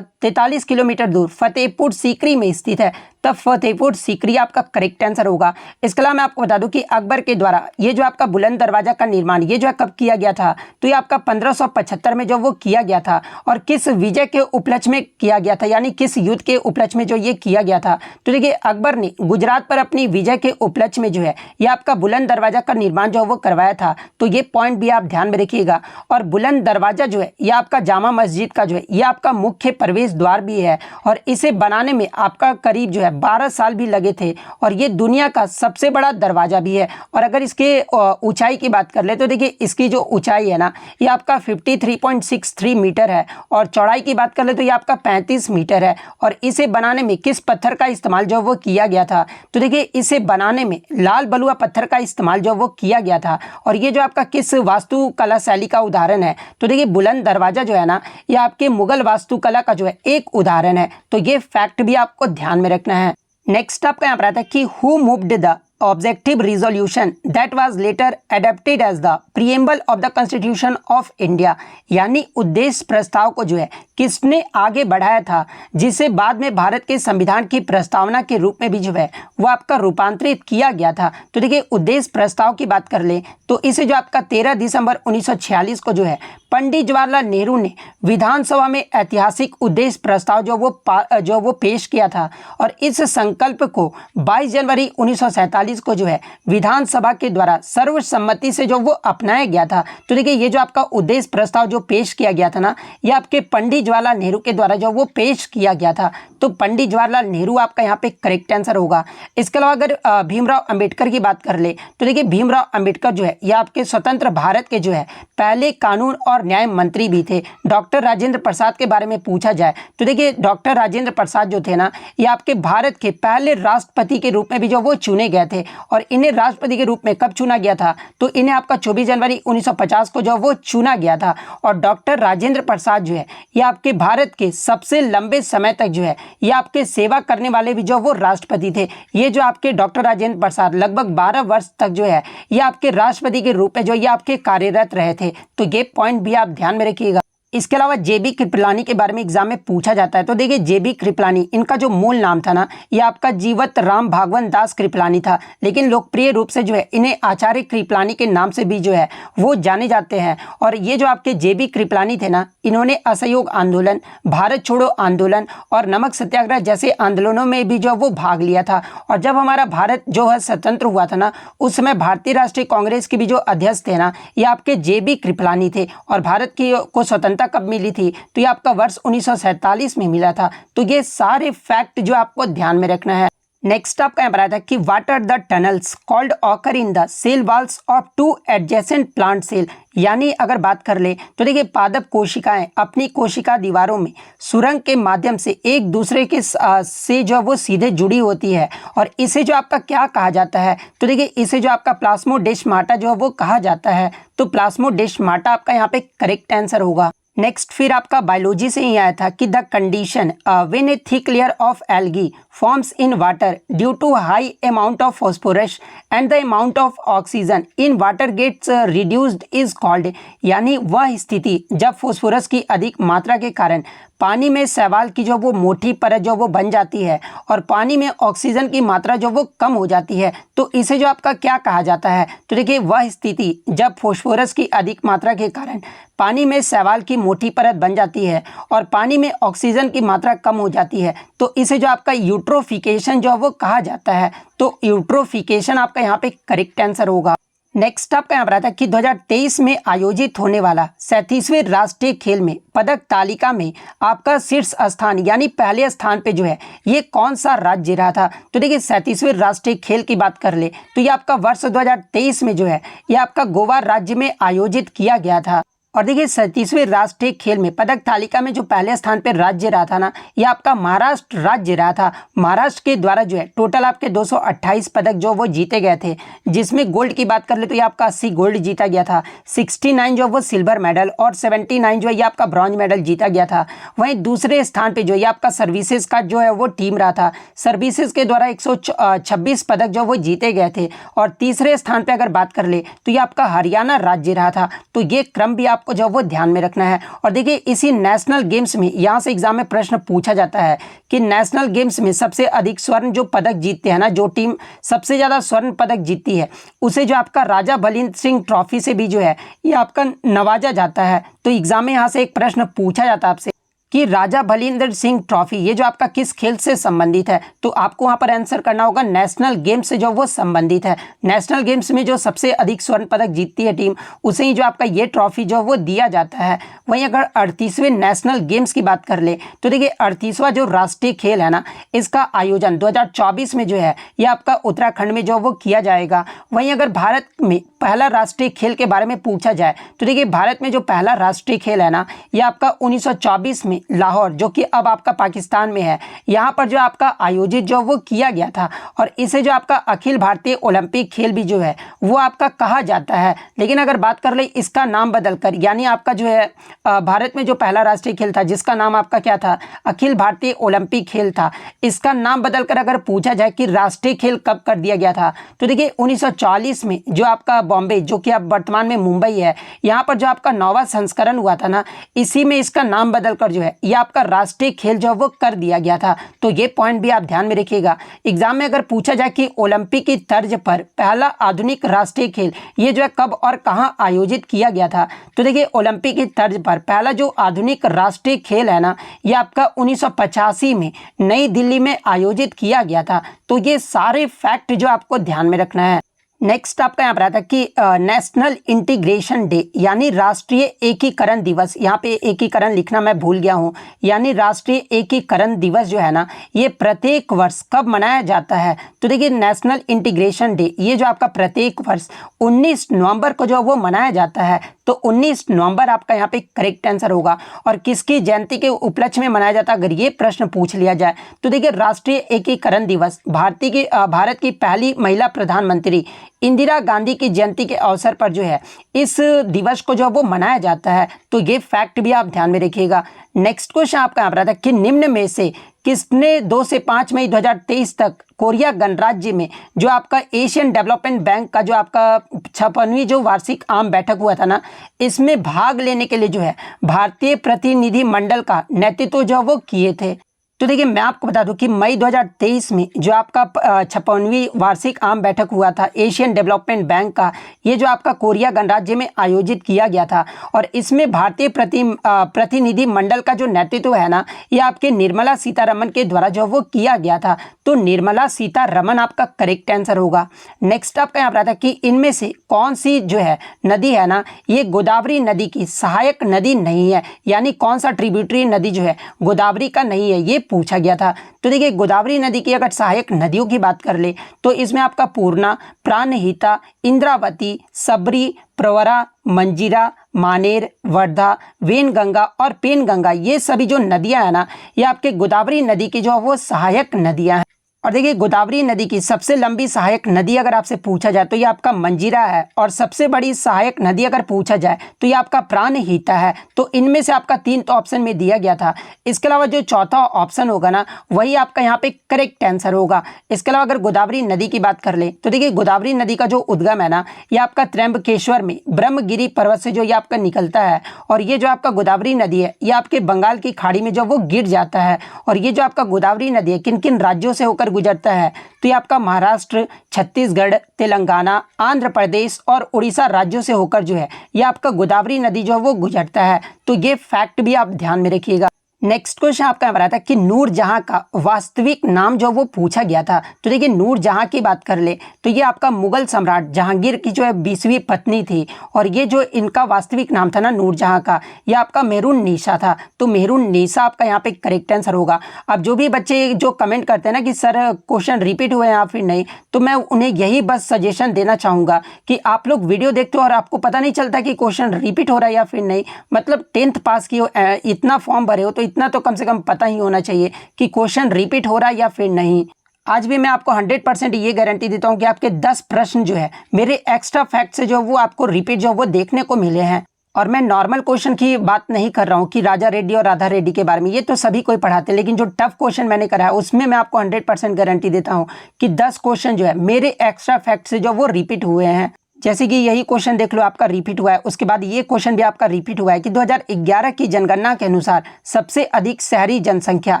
43 किलोमीटर दूर फतेहपुर सीकरी में स्थित है। तब फतेहपुर सीकरी आपका करेक्ट आंसर होगा। इसके अलावा मैं आपको बता दूं कि अकबर के द्वारा ये जो आपका बुलंद दरवाजा का निर्माण ये जो है कब किया गया था, तो ये आपका 1575 में जो वो किया गया था। और किस विजय के उपलक्ष्य में किया गया था, यानी किस युद्ध के उपलक्ष्य में जो ये किया गया था। तो देखिए अकबर ने गुजरात पर अपनी विजय के उपलक्ष्य में जो है ये आपका बुलंद दरवाजा का निर्माण जो वो करवाया था। तो ये पॉइंट भी आप ध्यान में रखिएगा। और बुलंद दरवाजा जो है ये आपका जामा मस्जिद का जो है ये आपका मुख्य प्रवेश द्वार भी है। और इसे बनाने में आपका करीब जो है 12 साल भी लगे थे। और ये दुनिया का सबसे बड़ा दरवाजा भी है। और अगर इसके ऊंचाई की बात कर ले तो देखिए इसकी जो ऊंचाई है ना ये आपका 53.63 मीटर है। और चौड़ाई की बात कर ले तो ये आपका 35 मीटर है। और इसे बनाने में किस पत्थर का इस्तेमाल जो वो किया गया था, तो देखिए इसे बनाने में लाल बलुआ पत्थर का इस्तेमाल जो वो किया गया था। और ये जो आपका किस वास्तुकला शैली का उदाहरण है, तो देखिए बुलंद दरवाजा जो है ना ये आपके मुगल वास्तुकला का जो है एक उदाहरण है। तो ये फैक्ट भी आपको ध्यान में रखना है। नेक्स्ट आपका यहाँ पर आता है कि who moved the objective resolution that was later adopted as the preamble of the constitution of India, यानी उद्देश्य प्रस्ताव को जो है किसने आगे बढ़ाया था, जिसे बाद में भारत के संविधान की प्रस्तावना के रूप में भी जो है वो आपका रूपांतरित किया गया था। तो देखिए उद्देश्य प्रस्ताव की बात कर ले तो इसे जो आपका 13 दिसंबर 1946 को जो है पंडित जवाहरलाल नेहरू ने विधानसभा में ऐतिहासिक उद्देश्य प्रस्ताव जो वो पेश किया था। और इस संकल्प को 22 जनवरी 1947 को जो है विधानसभा के द्वारा सर्वसम्मति से जो वो अपनाया गया था। तो देखिए ये जो आपका उद्देश्य प्रस्ताव जो पेश किया गया था ना ये आपके पंडित जवाहरलाल नेहरू के द्वारा जो वो पेश किया गया था। तो पंडित जवाहरलाल नेहरू आपका यहाँ पे करेक्ट आंसर होगा। इसके अलावा अगर भीमराव अंबेडकर की बात कर ले तो देखिए भीमराव अंबेडकर जो है ये आपके स्वतंत्र भारत के जो है पहले कानून और न्याय मंत्री भी थे। डॉक्टर राजेंद्र प्रसाद के बारे में पूछा जाए तो देखिए डॉक्टर राजेंद्र प्रसाद जो थे ना ये आपके भारत के पहले राष्ट्रपति के रूप में भी जो वो चुने गए थे। और इन्हें राष्ट्रपति के रूप में कब चुना गया था, तो इन्हें आपका 24 जनवरी 1950 को जो वो चुना गया था। और डॉक्टर राजेंद्र प्रसाद जो है ये आपके भारत के सबसे लंबे समय तक जो है ये आपके सेवा करने वाले भी जो वो राष्ट्रपति थे। ये जो आपके डॉक्टर राजेंद्र प्रसाद लगभग 12 वर्ष तक जो है ये आपके राष्ट्रपति के रूप में जो ये आपके कार्यरत रहे थे। तो ये पॉइंट भी आप ध्यान में रखिएगा। इसके अलावा जेबी कृपलानी के बारे में एग्जाम में पूछा जाता है। तो देखिए जेबी कृपलानी इनका जो मूल नाम था ना ये आपका जीवत राम भागवत दास कृपलानी था, लेकिन लोकप्रिय रूप से जो है इन्हें आचार्य कृपलानी के नाम से भी जो है वो जाने जाते हैं। और ये जो आपके जेबी कृपलानी थे ना इन्होंने असहयोग आंदोलन, भारत छोड़ो आंदोलन और नमक सत्याग्रह जैसे आंदोलनों में भी जो वो भाग लिया था। और जब हमारा भारत जो है स्वतंत्र हुआ था ना उस समय भारतीय राष्ट्रीय कांग्रेस के भी जो अध्यक्ष थे ना ये आपके जेबी कृपलानी थे। और भारत की को स्वतंत्रता कब मिली थी, तो ये आपका वर्ष 1947 में मिला था। तो ये सारे फैक्ट जो आपको ध्यान में रखना है। नेक्स्ट आपका यहाँ पर आता है कि what are the tunnels called occur in the cell walls of two adjacent plant cell, यानी अगर बात कर ले तो देखिए पादप कोशिकाएं अपनी कोशिका दीवारों में सुरंग के माध्यम से एक दूसरे के से जो वो सीधे जुड़ी होती है। और इसे जो आपका क्या कहा जाता है, तो देखिए इसे जो आपका प्लास्मोडेस्माटा जो है वो कहा जाता है। तो प्लास्मोडेस्माटा आपका यहाँ पे करेक्ट आंसर होगा। नेक्स्ट फिर आपका बायोलॉजी से ही आया था कि the condition when a thick layer of algae forms in water due to high amount of phosphorus and the amount of oxygen in water gets reduced is called, यानी वह स्थिति जब फॉस्फोरस की अधिक मात्रा के कारण पानी में शैवाल की जो वो मोटी परत जो वो बन जाती है और पानी में ऑक्सीजन की मात्रा जो वो कम हो जाती है, तो इसे जो आपका क्या कहा जाता है, तो देखिए वह स्थिति जब फॉस्फोरस की अधिक मात्रा के कारण पानी में शैवाल की मोटी परत बन जाती है और पानी में ऑक्सीजन की मात्रा कम हो जाती है, तो इसे जो आपका यूट्रोफिकेशन जो वो कहा जाता है। तो यूट्रोफिकेशन आपका यहाँ पे करेक्ट आंसर होगा। नेक्स्ट आपका यहाँ पर आता है कि 2023 में आयोजित होने वाला 37वें राष्ट्रीय खेल में पदक तालिका में आपका शीर्ष स्थान यानी पहले स्थान पे जो है ये कौन सा राज्य रहा था। तो देखिए 37वें राष्ट्रीय खेल की बात कर ले तो ये आपका वर्ष 2023 में जो है ये आपका गोवा राज्य में आयोजित किया गया था। और देखिए 37वें राष्ट्रीय खेल में पदक तालिका में जो पहले स्थान पर राज्य रहा था ना, ये आपका महाराष्ट्र राज्य रहा था। महाराष्ट्र के द्वारा जो है टोटल आपके 228 पदक जो वो जीते गए थे, जिसमें गोल्ड की बात कर ले तो ये आपका 80 गोल्ड जीता गया था, 69 जो वो सिल्वर मेडल और 79 जो है ये आपका ब्रॉन्ज मेडल जीता गया था। वहीं दूसरे स्थान पे जो ये आपका सर्विसेज का जो है वो टीम रहा था, सर्विसेज के द्वारा 126 पदक जो वो जीते गए थे। और तीसरे स्थान पे अगर बात कर ले तो ये आपका हरियाणा राज्य रहा था। तो ये क्रम भी आपको जो वो ध्यान में रखना है। और देखिए इसी नेशनल गेम्स में यहाँ से एग्जाम में प्रश्न पूछा जाता है कि नेशनल गेम्स में सबसे अधिक स्वर्ण जो पदक जीतते हैं ना, जो टीम सबसे ज़्यादा स्वर्ण पदक जीतती है उसे जो आपका राजा भलींद्र सिंह ट्रॉफी से भी जो है ये आपका नवाजा जाता है। तो एग्जाम में यहाँ से एक प्रश्न पूछा जाता है आपसे कि राजा भलींद्र सिंह ट्रॉफी ये जो आपका किस खेल से संबंधित है, तो आपको वहाँ पर आंसर करना होगा नेशनल गेम्स से जो वो संबंधित है। नेशनल गेम्स में जो सबसे अधिक स्वर्ण पदक जीतती है टीम उसे ही जो आपका ये ट्रॉफी जो वो दिया जाता है। वहीं अगर 38वें नेशनल गेम्स की बात कर ले तो देखिए 38वां जो राष्ट्रीय खेल है ना, इसका आयोजन 2024 में जो है ये आपका उत्तराखंड में जो वो किया जाएगा। वहीं अगर भारत में पहला राष्ट्रीय खेल के बारे में पूछा जाए तो देखिए भारत में जो पहला राष्ट्रीय खेल है ना, ये आपका 1924 में लाहौर, जो कि अब आपका पाकिस्तान में है, यहाँ पर जो आपका आयोजित जो वो किया गया था। और इसे जो आपका अखिल भारतीय ओलंपिक खेल भी जो है वो आपका कहा जाता है। लेकिन अगर बात कर ले इसका नाम बदलकर, यानी आपका जो है भारत में जो पहला राष्ट्रीय खेल था जिसका नाम आपका क्या था, अखिल भारतीय ओलंपिक खेल था, इसका नाम बदलकर अगर पूछा जाए कि राष्ट्रीय खेल कब कर दिया गया था तो देखिए 1940 में जो आपका बॉम्बे, जो कि अब वर्तमान में मुंबई है, यहाँ पर जो आपका 9वां संस्करण हुआ था ना, इसी में इसका नाम बदलकर जो है ये आपका राष्ट्रीय खेल जो वो कर दिया गया था। तो ये पॉइंट भी आप ध्यान में रखिएगा। एग्जाम में अगर पूछा जाए कि ओलंपिक की तर्ज पर पहला आधुनिक राष्ट्रीय खेल ये जो है कब और कहां आयोजित किया गया था, तो देखिए ओलंपिक की तर्ज पर पहला जो आधुनिक राष्ट्रीय खेल है ना, ये आपका 1985 में नई दिल्ली में आयोजित किया गया था। तो ये सारे फैक्ट जो आपको ध्यान में रखना है। नेक्स्ट आपका यहाँ पर आता है कि नेशनल इंटीग्रेशन डे यानी राष्ट्रीय एकीकरण दिवस, यहाँ पे एकीकरण लिखना मैं भूल गया हूँ, यानी राष्ट्रीय एकीकरण दिवस जो है ना, ये प्रत्येक वर्ष कब मनाया जाता है, तो देखिए नेशनल इंटीग्रेशन डे ये जो आपका प्रत्येक वर्ष 19 नवंबर को जो वो मनाया जाता है। तो 19 नवंबर आपका यहाँ पे करेक्ट आंसर होगा। और किसकी जयंती के उपलक्ष्य में मनाया जाता है अगर ये प्रश्न पूछ लिया जाए तो देखिए राष्ट्रीय एकीकरण दिवस भारत की पहली महिला प्रधानमंत्री इंदिरा गांधी की जयंती के अवसर पर जो है इस दिवस को जो वो मनाया जाता है। तो ये फैक्ट भी आप ध्यान में रखिएगा। नेक्स्ट क्वेश्चन आपका यहाँ पर आता है कि निम्न में से किसने 2 से 5 मई 2023 तक कोरिया गणराज्य में जो आपका एशियन डेवलपमेंट बैंक का जो आपका 56वीं जो वार्षिक आम बैठक हुआ था ना, इसमें भाग लेने के लिए जो है भारतीय प्रतिनिधि मंडल का नेतृत्व जो वो किए थे। तो देखिए मैं आपको बता दूं कि मई 2023 में जो आपका 56वीं वार्षिक आम बैठक हुआ था एशियन डेवलपमेंट बैंक का, ये जो आपका कोरिया गणराज्य में आयोजित किया गया था। और इसमें भारतीय प्रतिनिधि मंडल का जो नेतृत्व है ना, ये आपके निर्मला सीतारमन के द्वारा जो वो किया गया था। तो निर्मला सीतारमन आपका करेक्ट आंसर होगा। नेक्स्ट आपका यहाँ पर आता है कि इनमें से कौन सी जो है नदी है ना, ये गोदावरी नदी की सहायक नदी नहीं है, यानी कौन सा ट्रिब्यूटरी नदी जो है गोदावरी का नहीं है, ये पूछा गया था। तो देखिए गोदावरी नदी की अगर सहायक नदियों की बात कर ले तो इसमें आपका पूर्णा, प्राणहिता, इंद्रावती, सबरी, प्रवरा, मंजीरा, मानेर, वर्धा, वेनगंगा और पेनगंगा, ये सभी जो नदियां हैं ना, ये आपके गोदावरी नदी की जो वो सहायक नदियां हैं। और देखिए गोदावरी नदी की सबसे लंबी सहायक नदी अगर आपसे पूछा जाए तो ये आपका मंजीरा है। और सबसे बड़ी सहायक नदी अगर पूछा जाए तो ये आपका प्राणहिता है। तो इनमें से आपका 3 तो ऑप्शन में दिया गया था। इसके अलावा जो चौथा ऑप्शन होगा ना, वही आपका यहाँ पे करेक्ट आंसर होगा। इसके अलावा अगर गोदावरी नदी की बात कर ले तो देखिए गोदावरी नदी का जो उद्गम है ना, ये आपका त्र्यंबकेश्वर में ब्रह्मगिरी पर्वत से जो ये आपका निकलता है। और ये जो आपका गोदावरी नदी है ये आपके बंगाल की खाड़ी में जो वो गिर जाता है। और ये जो आपका गोदावरी नदी है किन किन राज्यों से होकर गुजरता है, तो ये आपका महाराष्ट्र, छत्तीसगढ़, तेलंगाना, आंध्र प्रदेश और उड़ीसा राज्यों से होकर जो है ये आपका गोदावरी नदी जो वो गुजरता है। तो ये फैक्ट भी आप ध्यान में रखिएगा। नेक्स्ट क्वेश्चन आपका यहाँ पर आया था कि नूरजहां का वास्तविक नाम जो वो पूछा गया था। तो देखिए नूरजहां की बात कर ले तो ये आपका मुगल सम्राट जहांगीर की जो है 20वीं पत्नी थी, और ये जो इनका वास्तविक नाम था ना नूरजहां का, ये आपका मेहरुन्निसा था। तो मेहरुन्निसा आपका यहाँ पे करेक्ट आंसर होगा। अब जो भी बच्चे जो कमेंट करते हैं ना कि सर क्वेश्चन रिपीट हुए या फिर नहीं, तो मैं उन्हें यही बस सजेशन देना चाहूँगा कि आप लोग वीडियो देखते हो और आपको पता नहीं चलता कि क्वेश्चन रिपीट हो रहा है या फिर नहीं। मतलब 10th पास की हो, इतना फॉर्म भरे हो तो इतना तो कम से कम पता ही होना चाहिए कि क्वेश्चन रिपीट हो रहा है या फिर नहीं। आज भी मैं आपको 100% ये गारंटी देता हूँ कि आपके 10 प्रश्न जो है मेरे एक्स्ट्रा फैक्ट से जो वो आपको रिपीट जो वो देखने को मिले हैं। और मैं नॉर्मल क्वेश्चन की बात नहीं कर रहा हूँ कि राजा रेड्डी और राधा रेड्डी के बारे में, ये तो सभी कोई पढ़ाते हैं, लेकिन जो टफ क्वेश्चन मैंने करा है उसमें मैं आपको 100% गारंटी देता हूँ कि 10 क्वेश्चन जो है मेरे एक्स्ट्रा फैक्ट से जो वो रिपीट हुए हैं। जैसे कि यही क्वेश्चन देख लो आपका रिपीट हुआ है, उसके बाद ये क्वेश्चन भी आपका रिपीट हुआ है कि 2011 की जनगणना के अनुसार सबसे अधिक शहरी जनसंख्या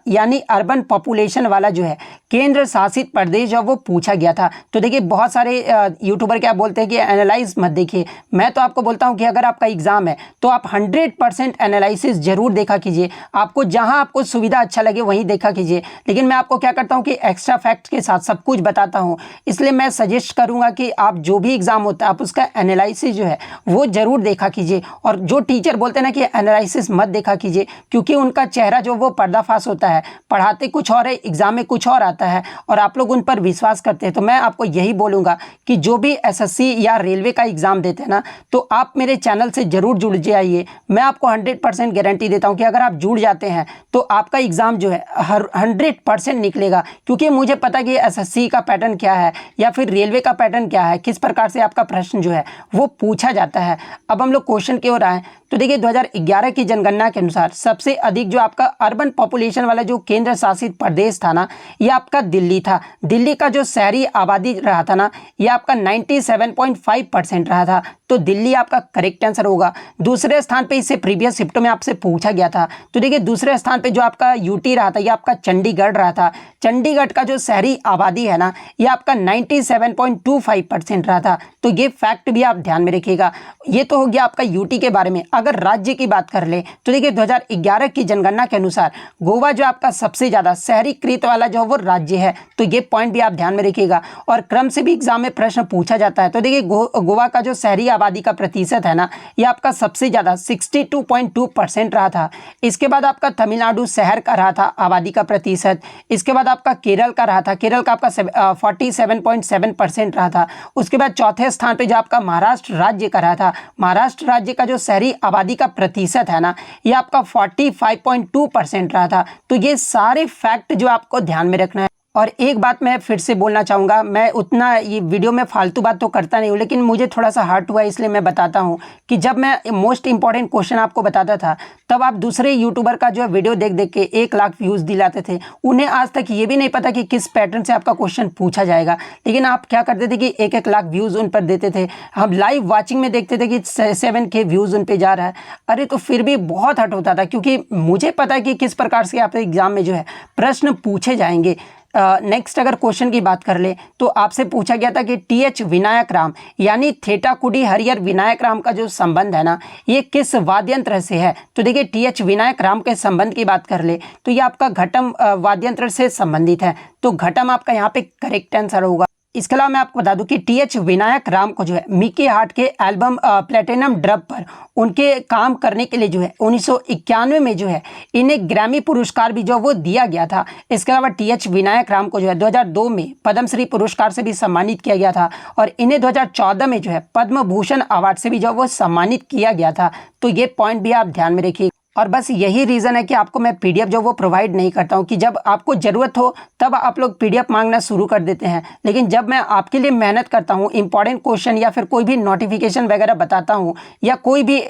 यानी अर्बन पॉपुलेशन वाला जो है केंद्र शासित प्रदेश जो वो पूछा गया था। तो देखिए बहुत सारे यूट्यूबर क्या बोलते हैं कि एनालाइज मत देखिए, मैं तो आपको बोलता हूँ कि अगर आपका एग्जाम है तो आप 100% एनालिसिस जरूर देखा कीजिए। आपको जहाँ आपको सुविधा अच्छा लगे वहीं देखा कीजिए, लेकिन मैं आपको क्या करता हूँ कि एक्स्ट्रा फैक्ट के साथ सब कुछ बताता हूँ। इसलिए मैं सजेस्ट करूँगा कि आप जो भी एग्जाम होता है आप उसका एनालिसिस जो है वो जरूर देखा कीजिए। और जो टीचर बोलते हैं ना कि एनालिसिस मत देखा कीजिए, क्योंकि उनका चेहरा जो वो पर्दाफाश होता है, पढ़ाते कुछ और है एग्जाम में कुछ और आता है, और आप लोग उन पर विश्वास करते हैं। तो मैं आपको यही बोलूँगा कि जो भी एसएससी या रेलवे का एग्जाम देते हैं ना, तो आप मेरे चैनल से जरूर जुड़ जाइए। मैं आपको 100% गारंटी देता हूँ कि अगर आप जुड़ जाते हैं तो आपका एग्जाम जो है 100% निकलेगा, क्योंकि मुझे पता कि एसएससी का पैटर्न क्या है या फिर रेलवे का पैटर्न क्या है, किस प्रकार से आपका प्रश्न जो है वो पूछा जाता है। अब हम लोग क्वेश्चन की ओर आए तो देखिए 2011 की जनगणना के अनुसार सबसे अधिक जो आपका अर्बन पॉपुलेशन वाला जो केंद्र शासित प्रदेश था ना, ये आपका दिल्ली था। दिल्ली का जो शहरी आबादी रहा था ना, ये आपका 97.5% रहा था। तो दिल्ली आपका करेक्ट आंसर होगा। दूसरे स्थान पे इससे प्रीवियस शिफ्टों में आपसे पूछा गया था। तो देखिए दूसरे स्थान पे जो आपका यूटी रहा था, ये आपका चंडीगढ़ रहा था। चंडीगढ़ का जो शहरी आबादी है ना, ये आपका 97.25% रहा था। तो ये फैक्ट भी आप ध्यान में रखिएगा। ये तो हो गया आपका यूटी के बारे में। अगर राज्य की बात कर ले तो देखिए 2011 की जनगणना के अनुसार गोवा जो आपका सबसे ज्यादा शहरीकृत वाला जो वो राज्य है। तो ये पॉइंट भी आप ध्यान में रखिएगा। और क्रम से भी एग्जाम में प्रश्न पूछा जाता है। तो देखिए गोवा का जो शहरी आबादी का प्रतिशत है ना, ये आपका सबसे ज्यादा 62.2% रहा था। इसके बाद आपका तमिलनाडु शहर का रहा था आबादी का प्रतिशत। इसके बाद आपका केरल का रहा था, केरल का आपका 47.7% रहा था। उसके बाद चौथे स्थान पे जो आपका महाराष्ट्र राज्य का रहा था, महाराष्ट्र राज्य का जो शहरी आबादी का प्रतिशत है ना, ये आपका 45.2% रहा था। तो ये सारे फैक्ट जो आपको ध्यान में रखना है। और एक बात मैं फिर से बोलना चाहूँगा, मैं उतना ये वीडियो में फालतू बात तो करता नहीं हूँ, लेकिन मुझे थोड़ा सा हर्ट हुआ इसलिए मैं बताता हूँ कि जब मैं मोस्ट इंपॉर्टेंट क्वेश्चन आपको बताता था तब आप दूसरे यूट्यूबर का जो वीडियो देख देख के 1 लाख व्यूज़ दिलाते थे। उन्हें आज तक ये भी नहीं पता कि किस पैटर्न से आपका क्वेश्चन पूछा जाएगा, लेकिन आप क्या करते थे कि 1-1 लाख व्यूज़ उन पर देते थे। हम लाइव वॉचिंग में देखते थे कि 7K व्यूज़ उन पर जा रहा है। अरे तो फिर भी बहुत हर्ट होता था, क्योंकि मुझे पता है कि किस प्रकार से आपके एग्जाम में जो है प्रश्न पूछे जाएंगे। नेक्स्ट अगर क्वेश्चन की बात कर ले तो आपसे पूछा गया था कि TH विनायक राम यानी थेटाकुडी हरिहर विनायक राम का जो संबंध है ना, ये किस वाद्यंत्र से है। तो देखिए TH विनायक राम के संबंध की बात कर ले तो ये आपका घटम वाद्यंत्र से संबंधित है। तो घटम आपका यहाँ पे करेक्ट आंसर होगा। इसके अलावा मैं आपको बता दूं कि TH विनायक राम को जो है मिकी हार्ट के एल्बम प्लेटिनम ड्रब पर उनके काम करने के लिए जो है 1991 में जो है इन्हें ग्रैमी पुरस्कार भी जो वो दिया गया था। इसके अलावा TH विनायक राम को जो है 2002 में पद्मश्री पुरस्कार से भी सम्मानित किया गया था, और इन्हें 2014 में जो है पद्म भूषण अवार्ड से भी जो वो सम्मानित किया गया था। तो ये पॉइंट भी आप ध्यान में रखिए। और बस यही रीज़न है कि आपको मैं PDF जो वो प्रोवाइड नहीं करता हूँ कि जब आपको ज़रूरत हो तब आप लोग PDF मांगना शुरू कर देते हैं, लेकिन जब मैं आपके लिए मेहनत करता हूँ, इंपॉर्टेंट क्वेश्चन या फिर कोई भी नोटिफिकेशन वगैरह बताता हूँ या कोई भी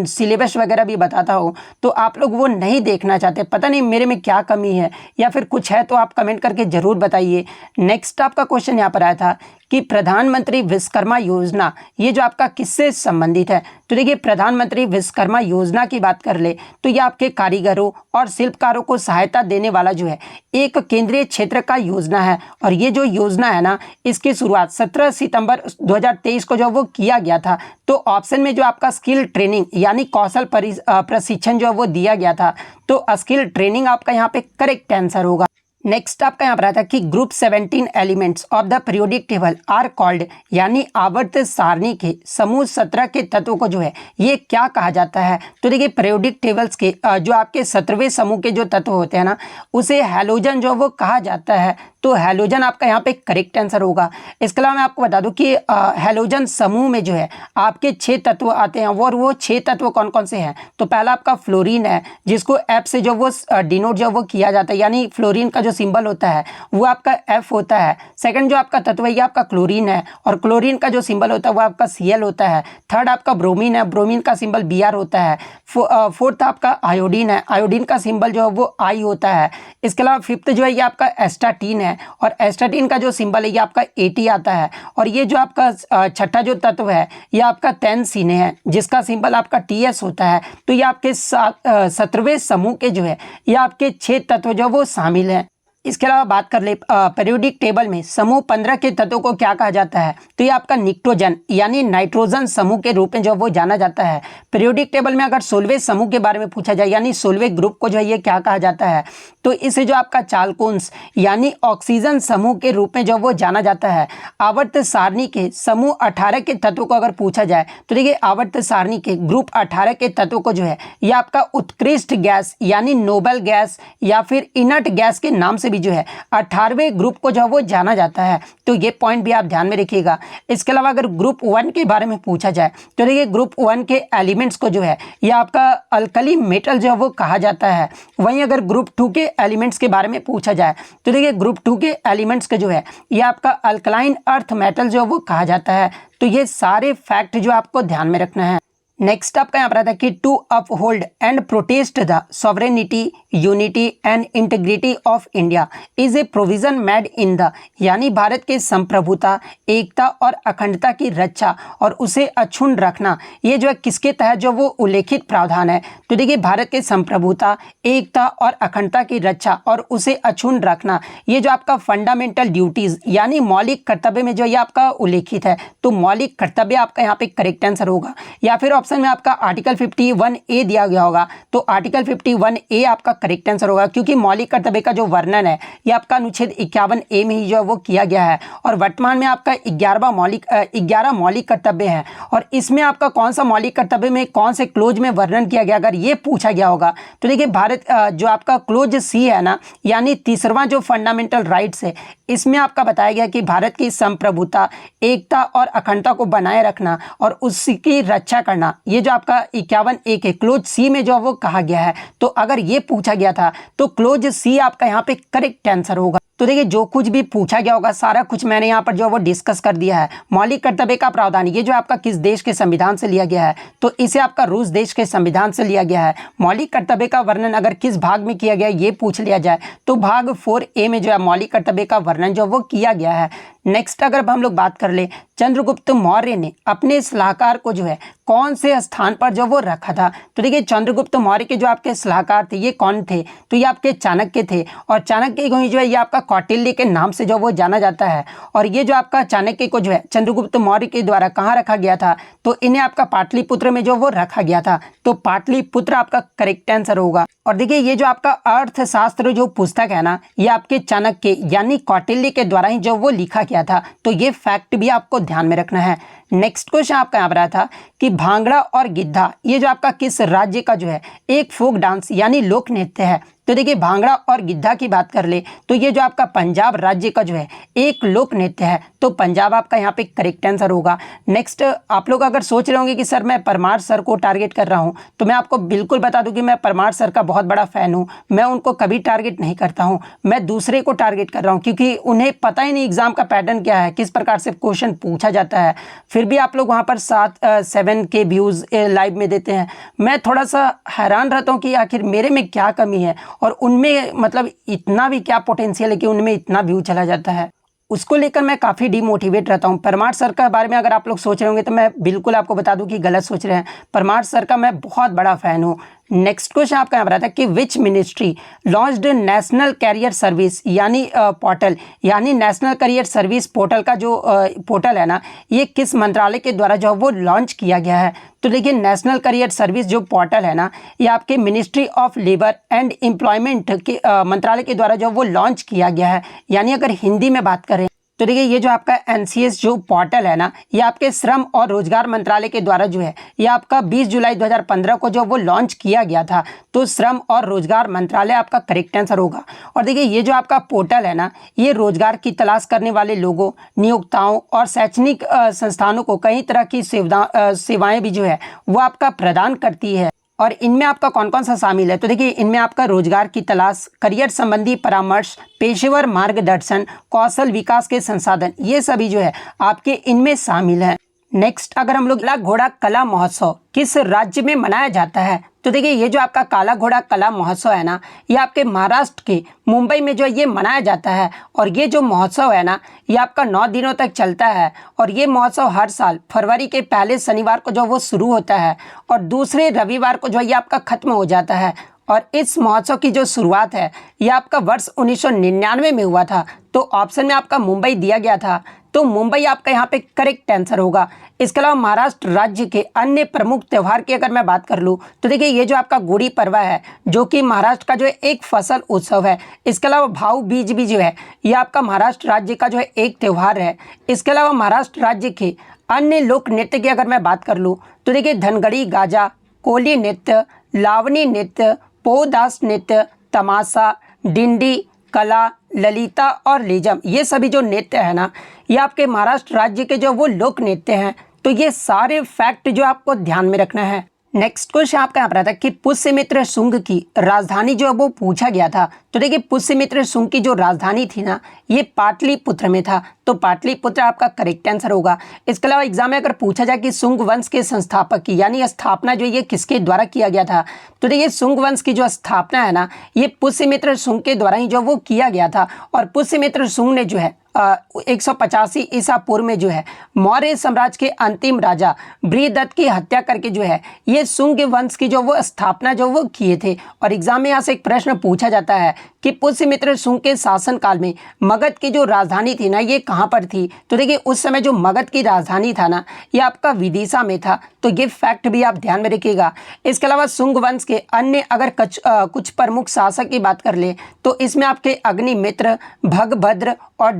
सिलेबस वगैरह भी बताता हूँ, तो आप लोग वो नहीं देखना चाहते। पता नहीं मेरे में क्या कमी है या फिर कुछ है, तो आप कमेंट करके ज़रूर बताइए। नेक्स्ट आपका क्वेश्चन यहाँ पर आया था कि प्रधानमंत्री विश्वकर्मा योजना ये जो आपका किससे संबंधित है। तो देखिए प्रधानमंत्री विश्वकर्मा योजना की बात कर ले तो ये आपके कारीगरों और शिल्पकारों को सहायता देने वाला जो है एक केंद्रीय क्षेत्र का योजना है। और ये जो योजना है ना, इसकी शुरुआत 17 सितंबर 2023 को जो वो किया गया था। तो ऑप्शन में जो आपका स्किल ट्रेनिंग यानी कौशल प्रशिक्षण जो वो दिया गया था, तो स्किल ट्रेनिंग आपका यहाँ पे करेक्ट आंसर होगा। नेक्स्ट आपका यहाँ पर आता है कि group 17 elements of the periodic table are called, यानी आवर्त सारणी के समूह 17 के तत्व को जो है ये क्या कहा जाता है। तो देखिए पीरियोडिक टेबल्स के जो आपके 17वें समूह के जो तत्व होते हैं ना, उसे हैलोजन जो वो कहा जाता है। तो हैलोजन आपका यहाँ पे करेक्ट आंसर होगा। इसके अलावा मैं आपको बता दूं कि हैलोजन समूह में जो है आपके 6 तत्व आते हैं, और वो 6 तत्व कौन कौन से हैं। तो पहला आपका फ्लोरीन है, जिसको एफ से जो वो डिनोट जो वो किया जाता है, यानी फ्लोरीन का जो सिंबल होता है वो आपका एफ होता है। सेकंड जो आपका तत्व है ये आपका क्लोरीन है, और क्लोरीन का जो सिंबल होता है वो आपका Cl होता है। थर्ड आपका ब्रोमीन है, ब्रोमीन का सिंबल Br होता है। फोर्थ आपका आयोडीन है, आयोडीन का सिंबल जो है वो I होता है। इसके अलावा फिफ्थ जो है ये आपका एस्टाटीन है, और एस्टाटीन का जो सिंबल है ये आपका At आता है। और ये जो आपका छठा जो तत्व है ये आपका टेनसीन है, जिसका सिंबल आपका Ts होता है। तो ये आपके 17वें समूह के जो है ये आपके 6 तत्व जो वो शामिल हैं। इसके अलावा बात कर ले पीरियोडिक टेबल में समूह 15 के तत्वों को क्या कहा जाता है। तो ये आपका निक्टोजन यानी नाइट्रोजन समूह के रूप में जो वो जाना जाता है। पीरियोडिक टेबल में अगर 16वें समूह के बारे में पूछा जाए, यानी 16वें ग्रुप को जो है ये क्या कहा जाता है, तो इसे जो आपका चालकोन्स यानी ऑक्सीजन समूह के रूप में जो वो जाना जाता है। आवर्त सारणी के समूह 18 के तत्वों को अगर पूछा जाए तो देखिए आवर्त सारणी के ग्रुप 18 के तत्वों को जो है ये आपका उत्कृष्ट गैस यानी नोबल गैस या फिर इनर्ट गैस के नाम से जो है 18वें ग्रुप को जो वो जाना जाता है। तो ये पॉइंट भी आप ध्यान में रखिएगा। इसके अलावा अगर ग्रुप 1 के बारे में पूछा जाए तो देखिए ग्रुप 1 के एलिमेंट्स को जो है ये आपका अल्कली मेटल जो है वो कहा जाता है। वहीं अगर ग्रुप 2 के एलिमेंट्स के बारे में पूछा जाए तो देखिए ग्रुप 2 के एलिमेंट्स के जो है ये आपका अल्कलाइन अर्थ मेटल जो वो कहा जाता है। तो ये सारे फैक्ट जो आपको ध्यान में रखना है। नेक्स्ट आपका यहाँ पर आता है कि to uphold and protest the sovereignty unity and integrity of India is a provision made in the, यानी भारत के संप्रभुता एकता और अखंडता की रक्षा और उसे अक्षुण्ण रखना, ये जो है किसके तहत जो वो उल्लेखित प्रावधान है। तो देखिए भारत के संप्रभुता एकता और अखंडता की रक्षा और उसे अक्षुण्ण रखना, ये जो आपका फंडामेंटल ड्यूटीज यानी मौलिक कर्तव्य में जो ये आपका उल्लेखित है। तो मौलिक कर्तव्य आपका यहाँ पे करेक्ट आंसर होगा। या फिर ऑप्शन में आपका आर्टिकल 51A दिया गया होगा, तो आर्टिकल 51A आपका करेक्ट आंसर होगा, क्योंकि मौलिक कर्तव्य का जो वर्णन है ये आपका अनुच्छेद 51A में ही जो वो किया गया है। और वर्तमान में आपका 11 मौलिक कर्तव्य है, और इसमें आपका कौन सा मौलिक कर्तव्य में कौन से क्लोज में वर्णन किया गया, अगर ये पूछा गया होगा तो देखिए भारत जो आपका क्लोज C है ना, यानी तीसरवां जो फंडामेंटल राइट्स है, इसमें आपका बताया गया कि भारत की संप्रभुता एकता और अखंडता को बनाए रखना और उसकी रक्षा करना, ये जो आपका 51A के क्लोज C में जो वो कहा गया है। तो अगर ये पूछा गया था तो क्लोज C आपका यहाँ पे करेक्ट आंसर होगा। तो देखिए जो कुछ भी पूछा गया होगा सारा कुछ मैंने यहाँ पर जो वो डिस्कस कर दिया है। मौलिक कर्तव्य का प्रावधान ये जो आपका किस देश के संविधान से लिया गया है, तो इसे आपका रूस देश के संविधान से लिया गया है। मौलिक कर्तव्य का वर्णन अगर किस भाग में किया गया ये पूछ लिया जाए तो भाग 4A में जो है मौलिक कर्तव्य का वर्णन जो वो किया गया है। नेक्स्ट अगर हम लोग बात कर ले, चंद्रगुप्त मौर्य ने अपने सलाहकार को जो है कौन से स्थान पर जो वो रखा था। तो देखिए चंद्रगुप्त मौर्य के जो आपके सलाहकार थे ये कौन थे, तो ये आपके चाणक्य थे, और चाणक्य को जो है ये आपका कौटिल्य के नाम से जो वो जाना जाता है। और ये जो आपका चाणक्य को जो है चंद्रगुप्त मौर्य के द्वारा कहाँ रखा गया था, तो इन्हें आपका पाटलिपुत्र में जो वो रखा गया था। तो पाटलिपुत्र आपका करेक्ट आंसर होगा। और देखिए ये जो आपका अर्थशास्त्र जो पुस्तक है ना, ये आपके चाणक्य यानी कौटिल्य के द्वारा ही जो वो लिखा गया था। तो ये फैक्ट भी आपको ध्यान में रखना है। नेक्स्ट क्वेश्चन आपका यहाँ पर आया था कि भांगड़ा और गिद्धा ये जो आपका किस राज्य का जो है एक फोक डांस यानी लोक नृत्य है। तो देखिए भांगड़ा और गिद्धा की बात कर ले तो ये जो आपका पंजाब राज्य का जो है एक लोक नृत्य है। तो पंजाब आपका यहाँ पे करेक्ट आंसर होगा। नेक्स्ट आप लोग अगर सोच रहे होंगे कि सर मैं परमार सर को टारगेट कर रहा हूँ, तो मैं आपको बिल्कुल बता दूं कि मैं परमार सर का बहुत बड़ा फैन हूँ। मैं उनको कभी टारगेट नहीं करता हूँ, मैं दूसरे को टारगेट कर रहा हूँ, क्योंकि उन्हें पता ही नहीं एग्जाम का पैटर्न क्या है, किस प्रकार से क्वेश्चन पूछा जाता है। फिर भी आप लोग वहाँ पर 7 व्यूज़ लाइव में देते हैं। मैं थोड़ा सा हैरान रहता हूँ कि आखिर मेरे में क्या कमी है और उनमें मतलब इतना भी क्या पोटेंशियल है कि उनमें इतना व्यू चला जाता है। उसको लेकर मैं काफ़ी डिमोटिवेट रहता हूँ। परमार सर के बारे में अगर आप लोग सोच रहे होंगे तो मैं बिल्कुल आपको बता दूं कि गलत सोच रहे हैं। परमार सर का मैं बहुत बड़ा फ़ैन हूँ। नेक्स्ट क्वेश्चन आपका यहाँ पर आता है कि which ministry launched national career service यानी पोर्टल, यानी नेशनल कैरियर सर्विस पोर्टल का जो पोर्टल है ना, ये किस मंत्रालय के द्वारा जो वो लॉन्च किया गया है। तो देखिए नेशनल कैरियर सर्विस जो पोर्टल है ना, ये आपके ministry of labour and employment के मंत्रालय के द्वारा जो वो लॉन्च किया गया है। यानी अगर हिंदी में बात करें तो देखिए ये जो आपका एनसीएस जो पोर्टल है ना, ये आपके श्रम और रोजगार मंत्रालय के द्वारा जो है ये आपका 20 जुलाई 2015 को जो वो लॉन्च किया गया था। तो श्रम और रोजगार मंत्रालय आपका करेक्ट आंसर होगा। और देखिए ये जो आपका पोर्टल है ना, ये रोजगार की तलाश करने वाले लोगों, नियोक्ताओं और शैक्षणिक संस्थानों को कई तरह की सेवाएं भी जो है वो आपका प्रदान करती है। और इनमें आपका कौन कौन सा शामिल है, तो देखिए इनमें आपका रोजगार की तलाश, करियर संबंधी परामर्श, पेशेवर मार्गदर्शन, कौशल विकास के संसाधन, ये सभी जो है आपके इनमें शामिल है। नेक्स्ट अगर हम लोग काला घोड़ा कला महोत्सव किस राज्य में मनाया जाता है, तो देखिए ये जो आपका काला घोड़ा कला महोत्सव है ना, ये आपके महाराष्ट्र के मुंबई में जो ये मनाया जाता है। और ये जो महोत्सव है ना, ये आपका 9 दिनों तक चलता है। और ये महोत्सव हर साल फरवरी के पहले शनिवार को जो वो शुरू होता है और दूसरे रविवार को जो ये आपका खत्म हो जाता है। और इस महोत्सव की जो शुरुआत है ये आपका वर्ष 1999 में हुआ था। तो ऑप्शन में आपका मुंबई दिया गया था, तो मुंबई आपका यहाँ पे करेक्ट आंसर होगा। इसके अलावा महाराष्ट्र राज्य के अन्य प्रमुख त्यौहार की अगर मैं बात कर लूँ तो देखिए ये जो आपका गुड़ी पर्व है, जो कि महाराष्ट्र का जो है एक फसल उत्सव है। इसके अलावा भाऊ बीज भी जो है ये आपका महाराष्ट्र राज्य का जो है एक त्यौहार है। इसके अलावा महाराष्ट्र राज्य के अन्य लोक नृत्य की अगर मैं बात कर लूँ तो देखिए धनगड़ी गाजा, कोली नृत्य, लावनी नृत्य, पोदास नृत्य, तमाशा, डिंडी, कला, ललिता और लेजम, ये सभी जो नृत्य है ना, ये आपके महाराष्ट्र राज्य के जो वो लोक नृत्य हैं। तो ये सारे फैक्ट जो आपको ध्यान में रखना है। नेक्स्ट क्वेश्चन आपका यहाँ पर आता है कि पुष्यमित्र शुंग की राजधानी जो है वो पूछा गया था। तो देखिए पुष्यमित्र शुंग की जो राजधानी थी ना, ये पाटलिपुत्र में था। तो पाटलिपुत्र आपका करेक्ट आंसर होगा। इसके अलावा एग्जाम में अगर पूछा जाए कि शुंग वंश के संस्थापक की यानी स्थापना जो ये किसके द्वारा किया गया था, तो देखिए शुंग वंश की जो स्थापना है ना, ये पुष्यमित्र शुंग के द्वारा ही जो वो किया गया था। और पुष्यमित्र शुंग ने जो है 185 ईसा पूर्व में जो है मौर्य साम्राज्य के अंतिम राजा बृहदत्त की हत्या करके जो है ये शुंग वंश की जो वो स्थापना जो वो किए थे। और एग्जाम में यहाँ से एक प्रश्न पूछा जाता है कि पुष्यमित्र शुंग के शासन काल में मगध की जो राजधानी थी ना, ये कहाँ पर थी। तो देखिए उस समय जो मगध की राजधानी था ना, ये आपका विदिशा में था। तो ये फैक्ट भी आप ध्यान में रखिएगा। इसके अलावा शुंग वंश के अन्य अगर कुछ प्रमुख शासक की बात कर ले तो इसमें आपके अग्निमित्र, भगभद्र और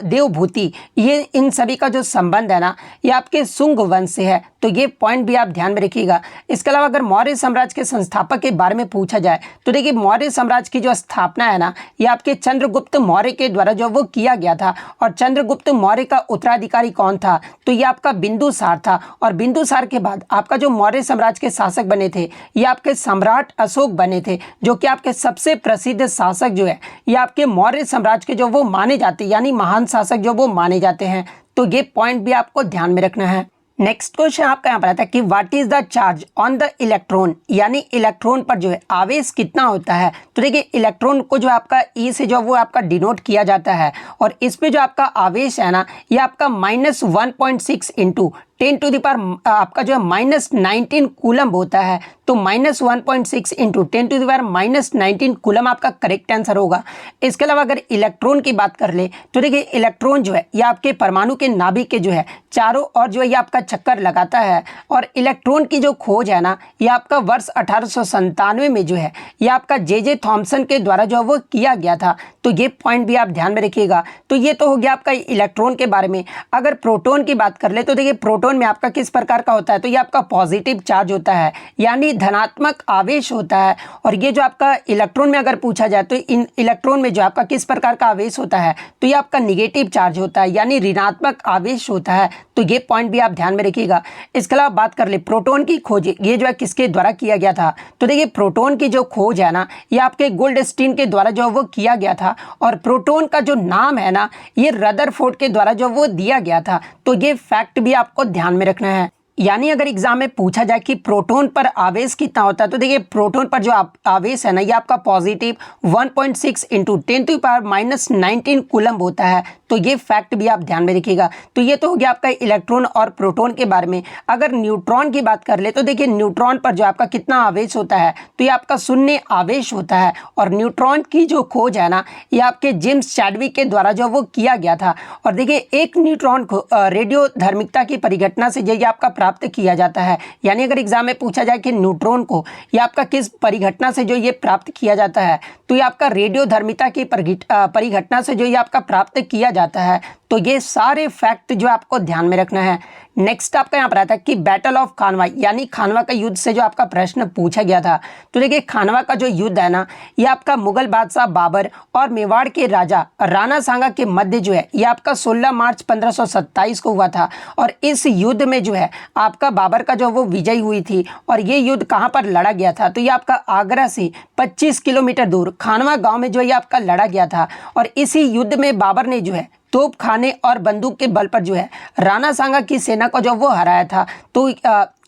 देवभूति, ये इन सभी का जो संबंध है ना, ये आपके शुंग वंश से है। तो ये पॉइंट भी आप ध्यान में रखिएगा। इसके अलावा अगर मौर्य साम्राज्य के संस्थापक के बारे में पूछा जाए तो देखिए मौर्य साम्राज्य की जो स्थापना है ना, ये आपके चंद्रगुप्त मौर्य के द्वारा जो वो किया गया था। और चंद्रगुप्त मौर्य का उत्तराधिकारी कौन था, तो ये आपका बिंदुसार था। और बिंदुसार के बाद आपका जो मौर्य साम्राज्य के शासक बने थे ये आपके सम्राट अशोक बने थे, जो कि आपके सबसे प्रसिद्ध शासक जो है ये आपके मौर्य साम्राज्य के जो वो माने जाते हैं, यानी महान शासक जो वो माने जाते हैं। तो ये पॉइंट भी आपको ध्यान में रखना है। नेक्स्ट क्वेश्चन आपका यहाँ पर आता है कि what is the charge on the electron, यानी इलेक्ट्रॉन पर जो है आवेश कितना होता है। तो देखिए इलेक्ट्रॉन को जो आपका ई से जो वो आपका डिनोट किया जाता है। और इस पे जो आपका आवेश है ना, ये आपका -1.6 इंटू 10 टू द पावर आपका जो है -19 कूलम होता है। तो -1.6 into 10 to the power -19 coulomb आपका करेक्ट आंसर होगा। इसके अलावा अगर इलेक्ट्रॉन की बात कर ले तो देखिए इलेक्ट्रॉन जो है ये आपके परमाणु के नाभिक के जो है चारों ओर जो है ये आपका चक्कर लगाता है। और इलेक्ट्रॉन की जो खोज है ना, ये आपका वर्ष 1897 में जो है ये आपका जे थॉमसन के द्वारा जो है वो किया गया था। तो ये पॉइंट भी आप ध्यान में रखिएगा। तो ये तो हो गया आपका इलेक्ट्रॉन के बारे में। अगर प्रोटॉन की बात कर ले तो देखिए प्रोटॉन में आपका किस प्रकार का होता है, तो ये आपका पॉजिटिव चार्ज होता है, यानी धनात्मक आवेश होता है। और ये जो आपका इलेक्ट्रॉन में अगर पूछा जाए तो इन इलेक्ट्रॉन में जो आपका किस प्रकार का आवेश होता है, तो ये आपका निगेटिव चार्ज होता है, यानी ऋणात्मक आवेश होता है। तो ये पॉइंट भी आप ध्यान में रखिएगा। इसके अलावा बात कर ले प्रोटॉन की खोज, ये जो है किसके द्वारा किया गया था। तो देखिए प्रोटॉन की जो खोज है ना, ये आपके गोल्डस्टीन के द्वारा जो वो किया गया था। और प्रोटॉन का जो नाम है ना, ये रदरफोर्ड के द्वारा जो वो दिया गया था। तो ये फैक्ट भी आपको ध्यान में रखना है। यानी अगर एग्जाम में पूछा जाए कि प्रोटॉन पर आवेश कितना होता है, तो देखिए प्रोटॉन पर जो आवेश है ना, ये आपका पॉजिटिव 1.6 इंटू 10⁻⁻19 कूलम्ब होता है। तो ये फैक्ट भी आप ध्यान में रखिएगा। तो ये तो हो गया आपका इलेक्ट्रॉन और प्रोटॉन के बारे में। अगर न्यूट्रॉन की बात कर ले तो देखिए न्यूट्रॉन पर जो आपका कितना आवेश होता है, तो ये आपका शून्य आवेश होता है। और न्यूट्रॉन की जो खोज है ना, ये आपके जेम्स चैडविक के द्वारा जो वो किया गया था। और देखिए एक न्यूट्रॉन को रेडियो धर्मिकता की परिघटना से ये आपका प्राप्त किया जाता है। यानी अगर एग्जाम में पूछा जाए कि न्यूट्रॉन को ये आपका किस परिघटना से जो ये प्राप्त किया जाता है, तो ये आपका रेडियो धर्मिता की परिघटना से जो ये आपका प्राप्त किया जाता है। तो ये सारे फैक्ट जो आपको ध्यान में रखना है। नेक्स्ट आपका यहाँ पर आता है कि बैटल ऑफ खानवा, यानी खानवा का युद्ध से जो आपका प्रश्न पूछा गया था। तो देखिए खानवा का जो युद्ध है ना, ये आपका मुगल बादशाह बाबर और मेवाड़ के राजा राणा सांगा के मध्य जो है, ये आपका 16 मार्च 1527 को हुआ था। और इस युद्ध में जो है आपका बाबर का जो वो विजय हुई थी। और ये युद्ध कहाँ पर लड़ा गया था, तो ये आपका आगरा से 25 किलोमीटर दूर खानवा गाँव में जो है आपका लड़ा गया था। और इसी युद्ध में बाबर ने जो है तोप खाने और बंदूक के बल पर जो है राणा सांगा की सेना को जो वो हराया था। तो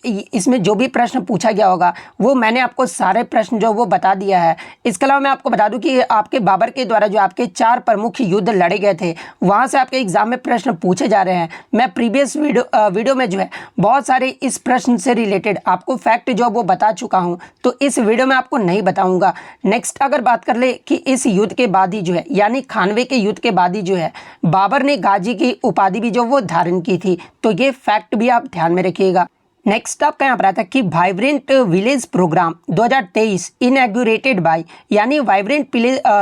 इसमें जो भी प्रश्न पूछा गया होगा वो मैंने आपको सारे प्रश्न जो वो बता दिया है। इसके अलावा मैं आपको बता दूं कि आपके बाबर के द्वारा जो आपके 4 प्रमुख युद्ध लड़े गए थे, वहां से आपके एग्जाम में प्रश्न पूछे जा रहे हैं। मैं प्रीवियस वीडियो में जो है बहुत सारे इस प्रश्न से रिलेटेड आपको फैक्ट जो वो बता चुका हूँ, तो इस वीडियो में आपको नहीं बताऊँगा। नेक्स्ट अगर बात कर ले कि इस युद्ध के बाद ही जो है, यानी खानवे के युद्ध के बाद ही जो है बाबर ने गाजी की उपाधि भी जो वो धारण की थी। तो ये फैक्ट भी आप ध्यान में रखिएगा। नेक्स्ट आपका यहाँ पर आता है कि vibrant village program 2023 inaugurated by, यानी वाइब्रेंट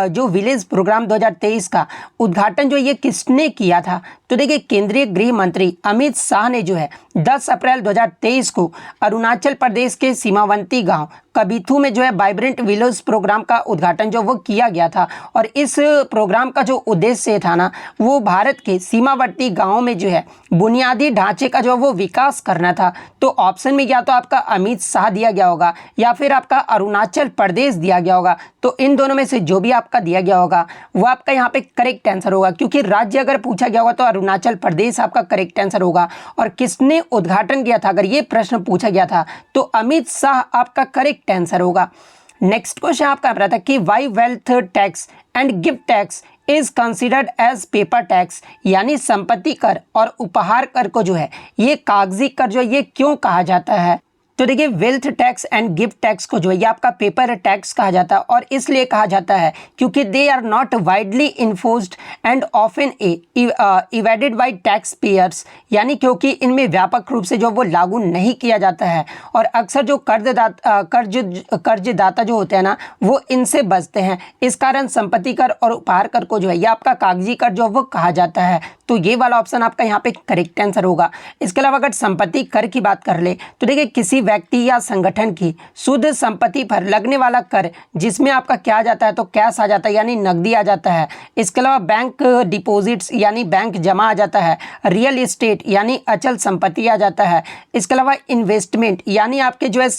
जो विलेज प्रोग्राम 2023 का उद्घाटन जो ये किसने किया था। तो देखिए केंद्रीय गृह मंत्री अमित शाह ने जो है 10 अप्रैल 2023 को अरुणाचल प्रदेश के सीमावर्ती गांव कबीथू में जो है वाइब्रेंट विलेज प्रोग्राम का उद्घाटन जो वो किया गया था। और इस प्रोग्राम का जो उद्देश्य था ना, वो भारत के सीमावर्ती गांवों में जो है बुनियादी ढांचे का जो वो विकास करना था। तो ऑप्शन में या तो आपका अमित शाह दिया गया होगा या फिर आपका अरुणाचल प्रदेश दिया गया होगा। तो इन दोनों में से जो भी आपका दिया गया होगा वो आपका यहाँ पे करेक्ट आंसर होगा, क्योंकि राज्य अगर पूछा गया होगा तो अरुणाचल प्रदेश आपका करेक्ट आंसर होगा। और किसने उद्घाटन किया था, अगर ये प्रश्न पूछा गया था तो अमित शाह आपका करेक्ट आंसर होगा। नेक्स्ट क्वेश्चन आपका रहा था कि why wealth tax and gift tax is considered as paper tax, यानी संपत्ति कर और उपहार कर को जो है ये कागजी कर जो ये क्यों कहा जाता है। तो देखिए wealth tax and gift tax को जो है ये आपका पेपर टैक्स कहा जाता है। और इसलिए कहा जाता है क्योंकि they are not widely enforced and often evaded by taxpayers, यानी क्योंकि इनमें व्यापक रूप से जो वो लागू नहीं किया जाता है। और अक्सर जो कर्जदाता जो होते हैं ना, वो इनसे बचते हैं। इस कारण संपत्ति कर और उपहार कर को जो है ये आपका कागजी कर जो वो कहा जाता है। तो ये वाला ऑप्शन आपका यहाँ पे करेक्ट आंसर होगा। इसके अलावा अगर संपत्ति कर की बात कर ले तो देखिए किसी व्यक्ति या संगठन की शुद्ध संपत्ति पर लगने वाला कर, जिसमें आपका क्या आ जाता है, तो कैश आ जाता है यानी नकदी आ जाता है। इसके अलावा बैंक डिपॉजिट्स यानी बैंक जमा आ जाता है। रियल एस्टेट यानी अचल संपत्ति आ जाता है। इसके अलावा इन्वेस्टमेंट यानी आपके जो है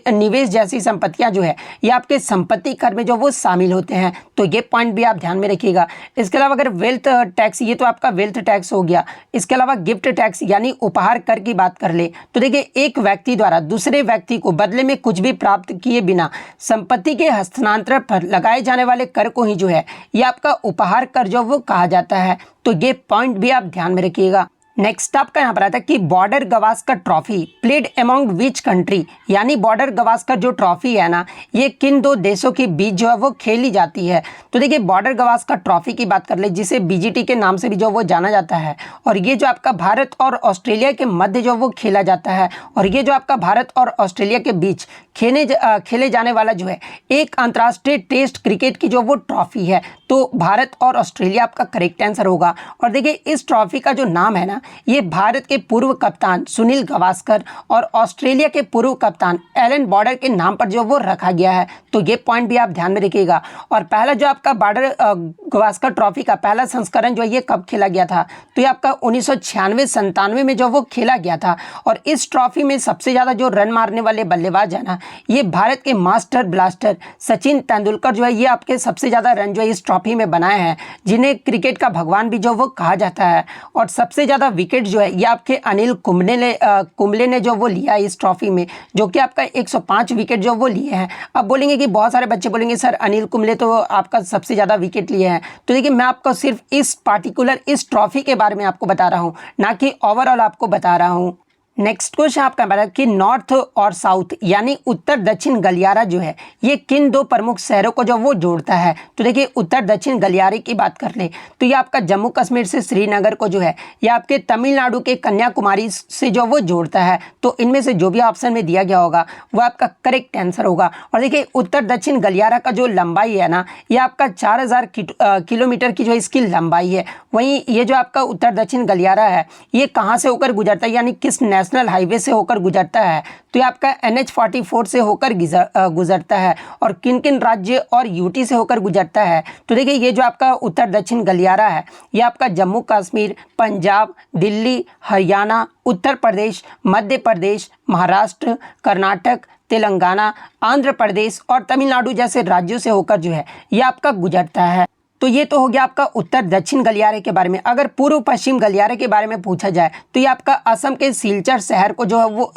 निवेश जैसी संपत्तियां जो है ये आपके संपत्ति कर में जो वो शामिल होते हैं। तो ये पॉइंट भी आप ध्यान में रखिएगा। इसके अलावा अगर वेल्थ टैक्स, ये तो आपका वेल्थ टैक्स हो गया। इसके अलावा गिफ्ट टैक्स यानी उपहार कर की बात कर ले तो देखिए एक व्यक्ति द्वारा दूसरे व्यक्ति को बदले में कुछ भी प्राप्त किए बिना संपत्ति के हस्तांतरण पर लगाए जाने वाले कर को ही जो है ये आपका उपहार कर जो वो कहा जाता है। तो ये पॉइंट भी आप ध्यान में रखिएगा। नेक्स्ट आपका यहाँ पर आता है कि border Gavaskar trophy played among which country, यानी बॉर्डर गवास्कर जो ट्रॉफी है ना, ये किन दो देशों के बीच जो है वो खेली जाती है। तो देखिए बॉर्डर गवास्कर ट्रॉफी की बात कर ले, जिसे बीजीटी के नाम से भी जो वो जाना जाता है। और ये जो आपका भारत और ऑस्ट्रेलिया के मध्य जो वो खेला जाता है। और ये जो आपका भारत और ऑस्ट्रेलिया के बीच खेले जाने वाला जो है एक अंतर्राष्ट्रीय टेस्ट क्रिकेट की जो वो ट्रॉफी है। तो भारत और ऑस्ट्रेलिया आपका करेक्ट आंसर होगा। और देखिए इस ट्रॉफी का जो नाम है ना, ये भारत के पूर्व कप्तान सुनील गावस्कर और ऑस्ट्रेलिया के पूर्व कप्तान एलन बॉर्डर के नाम पर जो वो रखा गया है। तो ये पॉइंट भी आप ध्यान में रखिएगा। और पहला जो आपका बॉर्डर गावस्कर ट्रॉफी का पहला संस्करण जो है ये कब खेला गया था, तो ये आपका 1996-97 में जो वो खेला गया था। और इस ट्रॉफी में सबसे ज़्यादा जो रन मारने वाले बल्लेबाज है ना, ये भारत के मास्टर ब्लास्टर सचिन तेंदुलकर जो है ये आपके सबसे ज़्यादा रन जो है इस ट्रॉफी में बनाए हैं, जिन्हें क्रिकेट का भगवान भी जो वो कहा जाता है। और सबसे ज़्यादा विकेट जो है ये आपके अनिल कुंबले ने जो वो लिया है इस ट्रॉफी में, जो कि आपका 105 विकेट जो वो लिए हैं। अब बोलेंगे कि बहुत सारे बच्चे बोलेंगे सर अनिल कुंबले तो आपका सबसे ज़्यादा विकेट लिए हैं, तो देखिए मैं आपको सिर्फ इस पार्टिकुलर इस ट्रॉफी के बारे में आपको बता रहा हूँ, ना कि ओवरऑल आपको बता रहा हूँ। नेक्स्ट क्वेश्चन आपका हमारा कि नॉर्थ और साउथ यानी उत्तर दक्षिण गलियारा जो है ये किन दो प्रमुख शहरों को जो वो जोड़ता है। तो देखिए उत्तर दक्षिण गलियारे की बात कर ले तो ये आपका जम्मू कश्मीर से श्रीनगर को जो है ये आपके तमिलनाडु के कन्याकुमारी से जो वो जोड़ता है। तो इनमें से जो भी ऑप्शन में दिया गया होगा वो आपका करेक्ट आंसर होगा। और देखिए उत्तर दक्षिण गलियारा का जो लंबाई है ना ये आपका 4000 किलोमीटर की जो इसकी लंबाई है। वहीं ये जो आपका उत्तर दक्षिण गलियारा है ये कहाँ से होकर गुजरता है यानी किस नेशनल हाईवे से होकर गुजरता है। तो ये आपका NH-44 से होकर गुजरता है। और किन किन राज्य और यूटी से होकर गुजरता है। तो देखिए ये जो आपका उत्तर दक्षिण गलियारा है ये आपका जम्मू कश्मीर, पंजाब, दिल्ली, हरियाणा, उत्तर प्रदेश, मध्य प्रदेश, महाराष्ट्र, कर्नाटक, तेलंगाना, आंध्र प्रदेश और तमिलनाडु जैसे राज्यों से होकर जो है ये आपका गुजरता है। तो ये तो हो गया आपका उत्तर दक्षिण गलियारे के बारे में। अगर पूर्व पश्चिम गलियारे के बारे में पूछा जाए तो ये आपका असम के सिलचर शहर को जो है वो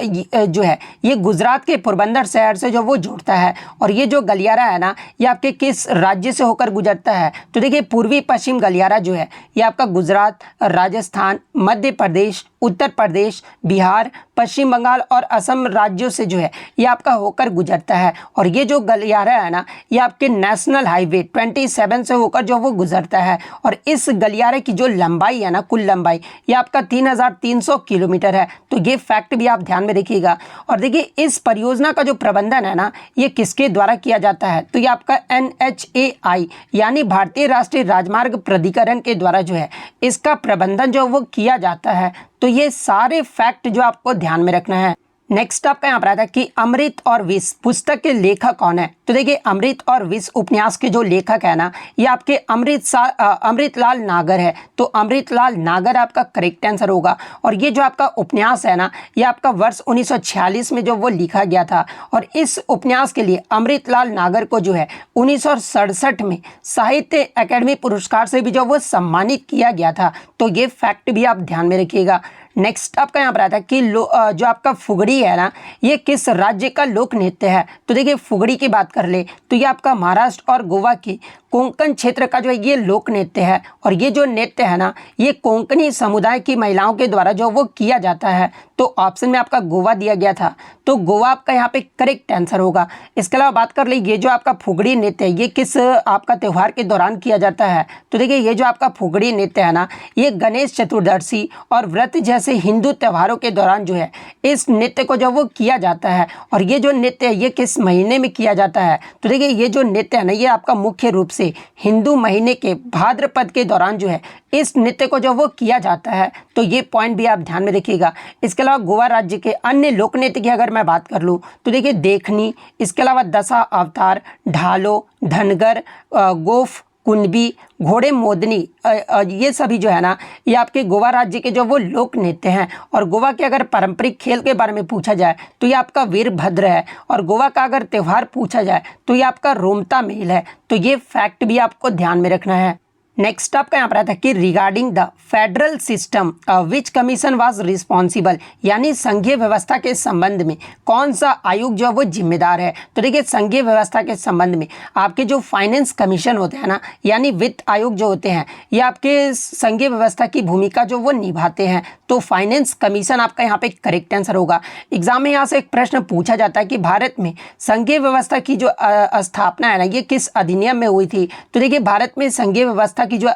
जो है ये गुजरात के पोरबंदर शहर से जो वो जोड़ता है। और ये जो गलियारा है ना ये आपके किस राज्य से होकर गुजरता है। तो देखिए पूर्वी पश्चिम गलियारा जो है ये आपका गुजरात, राजस्थान, मध्य प्रदेश, उत्तर प्रदेश, बिहार, पश्चिम बंगाल और असम राज्यों से जो है ये आपका होकर गुजरता है। और ये जो गलियारा है ना ये आपके नेशनल हाईवे 27 से होकर जो वो गुजरता है। और इस गलियारे की जो लंबाई है ना कुल लंबाई ये आपका 3300 किलोमीटर है। तो ये फैक्ट भी आप ध्यान में रखिएगा। और देखिए इस परियोजना का जो प्रबंधन है ना ये किसके द्वारा किया जाता है। तो ये आपका NHAI यानी भारतीय राष्ट्रीय राजमार्ग प्राधिकरण के द्वारा जो है इसका प्रबंधन जो वो किया जाता है। तो ये सारे फैक्ट जो आपको ध्यान में रखना है। नेक्स्ट आपका यहाँ पर आता है कि अमृत और विष पुस्तक के लेखक कौन है। तो देखिए अमृत और विष उपन्यास के जो लेखक है ना ये आपके अमृतलाल नागर है। तो अमृतलाल नागर आपका करेक्ट आंसर होगा। और ये जो आपका उपन्यास है ना ये आपका वर्ष 1946 में जो वो लिखा गया था। और इस उपन्यास के लिए अमृतलाल नागर को जो है 1967 में साहित्य अकादमी पुरस्कार से भी जो वो सम्मानित किया गया था। तो ये फैक्ट भी आप ध्यान में रखिएगा। नेक्स्ट आपका यहाँ पर आता है कि जो आपका फुगड़ी है ना ये किस राज्य का लोक नृत्य है। तो देखिए फुगड़ी की बात कर ले तो ये आपका महाराष्ट्र और गोवा की कोंकण क्षेत्र का जो है ये लोक नृत्य है। और ये जो नृत्य है ना ये कोंकणी समुदाय की महिलाओं के द्वारा जो वो किया जाता है। तो ऑप्शन में आपका गोवा दिया गया था तो गोवा आपका यहाँ पे करेक्ट आंसर होगा। इसके अलावा बात कर ले ये जो आपका फुगड़ी नृत्य है ये किस आपका त्यौहार के दौरान किया जाता है। तो देखिए ये जो आपका फुगड़ी नृत्य है ना ये गणेश चतुर्दशी और व्रत जैसे हिंदू त्योहारों के दौरान जो है इस नृत्य को जो वो किया जाता है। और ये जो नृत्य है ये किस महीने में किया जाता है। तो देखिए ये जो नृत्य है ना ये आपका मुख्य रूप से हिंदू महीने के भाद्रपद के दौरान जो है इस नृत्य को जो वो किया जाता है। तो ये पॉइंट भी आप ध्यान में रखिएगा। इसके अलावा गोवा राज्य के अन्य लोक नृत्य की अगर मैं बात कर लूँ तो देखिए देखनी, इसके अलावा दशा अवतार, ढालो, धनगर, गोफ, कुंडबी, घोड़े मोदनी, ये सभी जो है ना ये आपके गोवा राज्य के जो वो लोक नृत्य हैं। और गोवा के अगर पारंपरिक खेल के बारे में पूछा जाए तो ये आपका वीरभद्र है। और गोवा का अगर त्यौहार पूछा जाए तो ये आपका रोमता मेल है। तो ये फैक्ट भी आपको ध्यान में रखना है। नेक्स्ट आपका यहाँ पर आता है कि regarding the federal system which commission was responsible यानी संघीय व्यवस्था के संबंध में कौन सा आयोग जो है वो जिम्मेदार है। तो देखिए संघीय व्यवस्था के संबंध में आपके जो फाइनेंस कमीशन होते हैं ना यानी वित्त आयोग जो होते हैं ये आपके संघीय व्यवस्था की भूमिका जो वो निभाते हैं। तो फाइनेंस कमीशन आपका यहाँ पे करेक्ट आंसर होगा। एग्जाम में यहाँ से एक प्रश्न पूछा जाता है कि भारत में संघीय व्यवस्था की जो स्थापना है ना ये किस अधिनियम में हुई थी। तो देखिए भारत में संघीय व्यवस्था की जो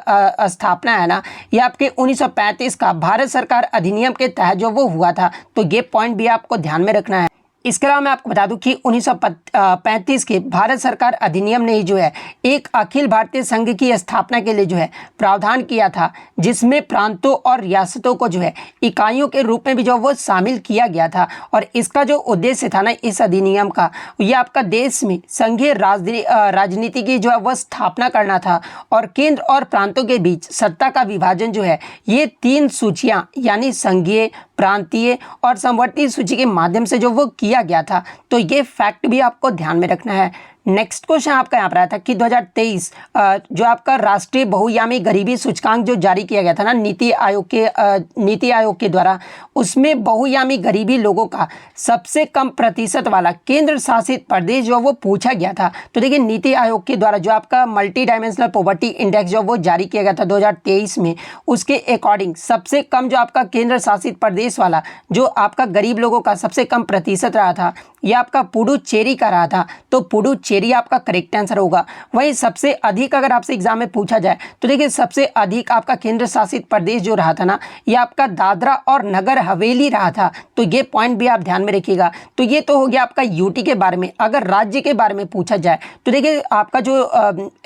स्थापना है ना ये आपके 1935 का भारत सरकार अधिनियम के तहत जो वो हुआ था। तो ये पॉइंट भी आपको ध्यान में रखना है। इसके अलावा मैं आपको बता दूं कि 1935 के भारत सरकार अधिनियम ने ही जो है एक अखिल भारतीय संघ की स्थापना के लिए जो है प्रावधान किया था जिसमें प्रांतों और रियासतों को जो है इकाइयों के रूप में भी जो वो शामिल किया गया था। और इसका जो उद्देश्य था ना इस अधिनियम का ये आपका देश में संघीय राजनीति की जो है वह स्थापना करना था। और केंद्र और प्रांतों के बीच सत्ता का विभाजन जो है ये 3 सूचियाँ यानी संघीय, प्रांतीय और समवर्ती सूची के माध्यम से जो वो किया गया था। तो ये फैक्ट भी आपको ध्यान में रखना है। नेक्स्ट क्वेश्चन आपका यहाँ पर आया था कि 2023 जो आपका राष्ट्रीय बहुआयामी गरीबी सूचकांक जो जारी किया गया था ना नीति आयोग के द्वारा, उसमें बहुआयामी गरीबी लोगों का सबसे कम प्रतिशत वाला केंद्र शासित प्रदेश जो वो पूछा गया था। तो देखिए नीति आयोग के द्वारा जो आपका मल्टी डायमेंशनल पॉवर्टी इंडेक्स जो वो जारी किया गया था 2023 में, उसके अकॉर्डिंग सबसे कम जो आपका केंद्र शासित प्रदेश वाला जो आपका गरीब लोगों का सबसे कम प्रतिशत रहा था, ये आपका पुडुचेरी का रहा था। तो पुडुचेरी आपका करेक्ट आंसर होगा। वहीं सबसे अधिक अगर आपसे एग्जाम में पूछा जाए तो देखिए सबसे अधिक आपका केंद्र शासित प्रदेश जो रहा था ना, ये आपका दादरा और नगर हवेली रहा था। तो ये पॉइंट भी आप ध्यान में रखिएगा। तो ये तो हो गया आपका यूटी के बारे में। अगर राज्य के बारे में पूछा जाए तो देखिए आपका जो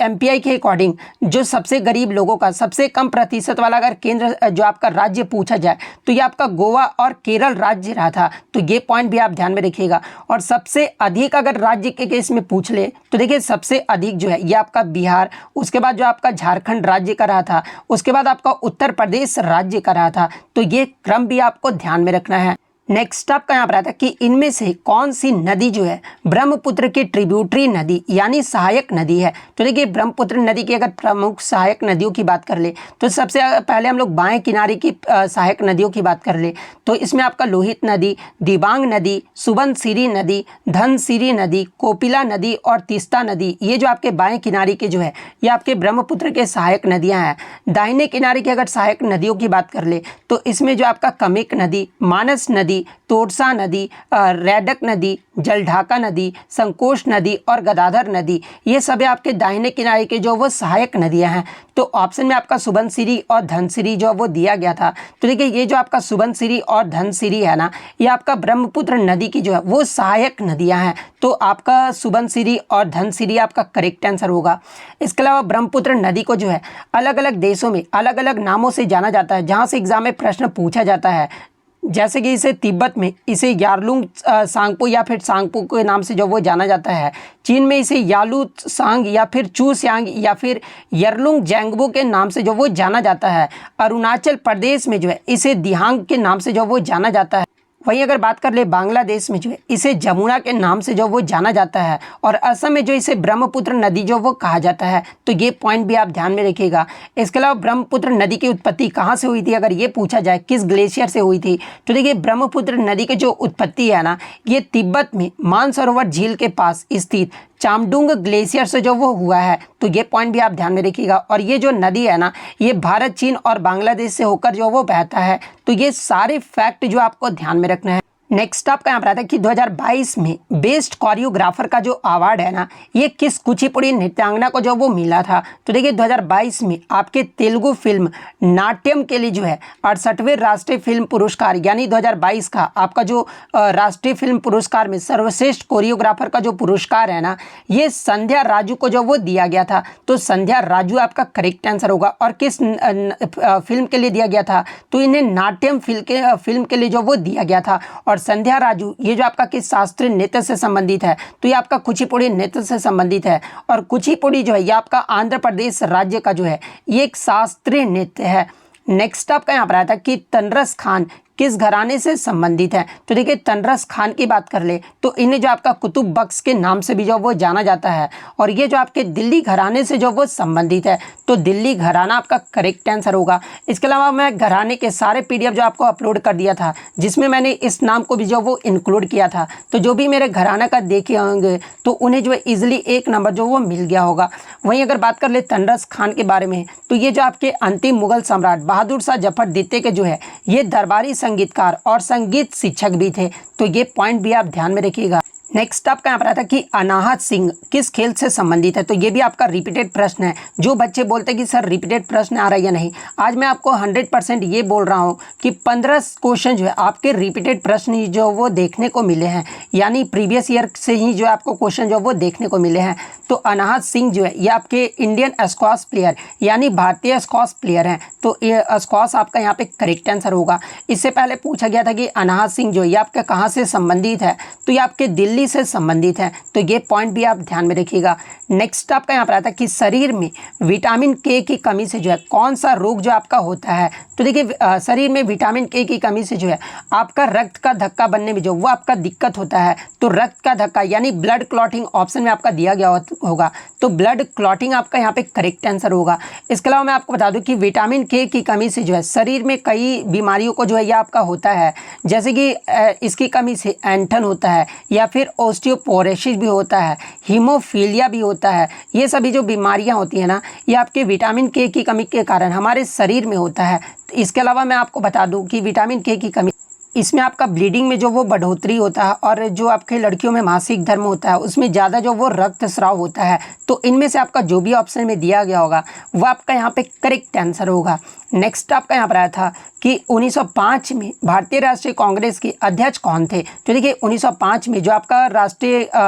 एमपीआई के अकॉर्डिंग जो सबसे गरीब लोगों का सबसे कम प्रतिशत वाला अगर केंद्र जो आपका राज्य पूछा जाए तो ये आपका गोवा और केरल राज्य रहा था। तो ये पॉइंट भी आप ध्यान में रखिएगा। और सबसे अधिक अगर राज्य के केस में पूछ ले तो देखिए सबसे अधिक जो है ये आपका बिहार, उसके बाद जो आपका झारखंड राज्य का रहा था, उसके बाद आपका उत्तर प्रदेश राज्य का रहा था। तो ये क्रम भी आपको ध्यान में रखना है। नेक्स्ट आपका यहाँ पर आता है कि इनमें से कौन सी नदी जो है ब्रह्मपुत्र की ट्रिब्यूटरी नदी यानी सहायक नदी है। तो देखिए ब्रह्मपुत्र नदी की अगर प्रमुख सहायक नदियों की बात कर ले तो सबसे पहले हम लोग बाएं किनारे की सहायक नदियों की बात कर ले तो इसमें आपका लोहित नदी, दिबांग नदी, सुबनसिरी नदी, धनसिरी नदी, कोपिला नदी और तीस्ता नदी, ये जो आपके बाएं किनारे के जो है ये आपके ब्रह्मपुत्र के सहायक नदियाँ हैं। दाहिने किनारे की अगर सहायक नदियों की बात कर ले तो इसमें जो आपका कमिक नदी, मानस नदी, तोरसा नदी, रैडक नदी, जलढाका नदी, संकोश नदी और गदाधर नदी, ये सभी आपके दाहिने किनारे के जो वो सहायक नदियां हैं। तो ऑप्शन में आपका सुबनसिरी और धनसिरी जो वो दिया गया था। तो देखिए ये जो आपका सुबनसिरी और धनसिरी है ना, ये आपका ब्रह्मपुत्र नदी की जो है वो सहायक नदियां हैं। तो आपका सुबनसिरी और धनसिरी आपका करेक्ट आंसर होगा। इसके अलावा ब्रह्मपुत्र नदी को जो है अलग अलग देशों में अलग अलग नामों से जाना जाता है, जहाँ से एग्जाम में प्रश्न पूछा जाता है। जैसे कि इसे तिब्बत में इसे यारलुंग सांगपो या फिर सांगपो के नाम से जो वो जाना जाता है। चीन में इसे यालू सांग या फिर चू सियांग या फिर यरलुंग जैंगबो के नाम से जो वो जाना जाता है। अरुणाचल प्रदेश में जो है इसे दिहांग के नाम से जो वो जाना जाता है। वहीं अगर बात कर ले बांग्लादेश में जो है इसे जमुना के नाम से जो वो जाना जाता है और असम में जो इसे ब्रह्मपुत्र नदी जो वो कहा जाता है। तो ये पॉइंट भी आप ध्यान में रखिएगा। इसके अलावा ब्रह्मपुत्र नदी की उत्पत्ति कहाँ से हुई थी अगर ये पूछा जाए किस ग्लेशियर से हुई थी तो देखिए ब्रह्मपुत्र नदी की जो उत्पत्ति है ना, ये तिब्बत में मानसरोवर झील के पास स्थित चामडुंग ग्लेशियर से जो वो हुआ है। तो ये पॉइंट भी आप ध्यान में रखिएगा। और ये जो नदी है ना, ये भारत, चीन और बांग्लादेश से होकर जो वो बहता है। तो ये सारे फैक्ट जो आपको ध्यान में रखना है। नेक्स्ट आपका यहाँ पर आता है कि 2022 में बेस्ट कोरियोग्राफर का जो अवार्ड है ना, ये किस कुचिपुड़ी नृत्यांगना को जो वो मिला था। तो देखिए 2022 में आपके तेलुगु फिल्म नाट्यम के लिए जो है 68वें राष्ट्रीय फिल्म पुरस्कार यानी 2022 का आपका जो राष्ट्रीय फिल्म पुरस्कार में सर्वश्रेष्ठ कोरियोग्राफर का जो पुरस्कार है ना, ये संध्या राजू को जो वो दिया गया था। तो संध्या राजू आपका करेक्ट आंसर होगा। और किस फिल्म के लिए दिया गया था तो इन्हें नाट्यम फिल्म के लिए जो वो दिया गया था। और संध्या राजू ये जो आपका किस शास्त्रीय नृत्य से संबंधित है तो ये आपका कुचिपुड़ी नृत्य से संबंधित है। और कुचिपुड़ी जो है ये आपका आंध्र प्रदेश राज्य का जो है ये एक शास्त्रीय नृत्य है। नेक्स्ट आपका यहाँ पर आया था कि तनरस खान किस घराने से संबंधित है। तो देखिए तनरस खान की बात कर ले तो इन्हें जो आपका कुतुब बख्श के नाम से भी जो वो जाना जाता है। और ये जो आपके दिल्ली घराने से जो वो संबंधित है। तो दिल्ली घराना आपका करेक्ट आंसर होगा। इसके अलावा मैं घराने के सारे पीडीएफ जो आपको अपलोड कर दिया था, जिसमें मैंने इस नाम को भी जो वो इंक्लूड किया था। तो जो भी मेरे घराना का देखे होंगे तो उन्हें जो है ईजिली 1 नंबर जो वो मिल गया होगा। वहीं अगर बात कर ले तनरस खान के बारे में तो ये जो आपके अंतिम मुगल सम्राट बहादुर शाह जफर द्वितीय के जो है ये दरबारी संगीतकार और संगीत शिक्षक भी थे। तो ये पॉइंट भी आप ध्यान में रखिएगा। नेक्स्ट आपका यहाँ पर आता है कि अनाहत सिंह किस खेल से संबंधित है। तो ये भी आपका रिपीटेड प्रश्न है। जो बच्चे बोलते हैं कि सर रिपीटेड प्रश्न आ रहा है या नहीं, आज मैं आपको 100% ये बोल रहा हूँ कि 15 क्वेश्चन जो है आपके रिपीटेड प्रश्न जो वो देखने को मिले हैं, यानी प्रीवियस ईयर से ही जो आपको क्वेश्चन जो वो देखने को मिले हैं। तो अनाहत सिंह जो है ये आपके इंडियन स्क्वॉश प्लेयर यानी भारतीय स्क्वॉश प्लेयर हैं। तो ये स्क्वॉश आपका यहाँ पे करेक्ट आंसर होगा। इससे पहले पूछा गया था कि अनाहत सिंह जो ये आपके कहाँ से संबंधित है, तो ये आपके दिल्ली से संबंधित है। तो ये पॉइंट भी आप ध्यान में रखिएगा। नेक्स्ट आपका यहाँ पर आता है कि शरीर में विटामिन के की कमी से जो है कौन सा रोग जो आपका होता है। तो देखिए शरीर में विटामिन के की कमी से जो है आपका रक्त का धक्का बनने में जो वो आपका दिक्कत होता है। तो रक्त का धक्का यानी ब्लड क्लॉटिंग ऑप्शन में आपका दिया गया होगा, तो ब्लड क्लॉटिंग आपका यहाँ पे करेक्ट आंसर होगा। इसके अलावा मैं आपको बता दूं कि विटामिन के की कमी से जो है शरीर में कई बीमारियों को जो है यह आपका होता है, जैसे कि इसकी कमी से ऐंठन होता है या फिर ऑस्टियोपोरोसिस भी होता है, हीमोफीलिया भी होता है। ये सभी जो बीमारियां होती है ना, ये आपके विटामिन के की कमी के कारण हमारे शरीर में होता है। इसके अलावा मैं आपको बता दूं कि विटामिन के की कमी इसमें आपका ब्लीडिंग में जो वो बढ़ोतरी होता है और जो आपके लड़कियों में मासिक धर्म होता है उसमें ज़्यादा जो वो रक्तस्राव होता है। तो इनमें से आपका जो भी ऑप्शन में दिया गया होगा वो आपका यहाँ पे करेक्ट आंसर होगा। नेक्स्ट आपका यहाँ पर आया था कि 1905 में भारतीय राष्ट्रीय कांग्रेस के अध्यक्ष कौन थे। तो देखिए 1905 में जो आपका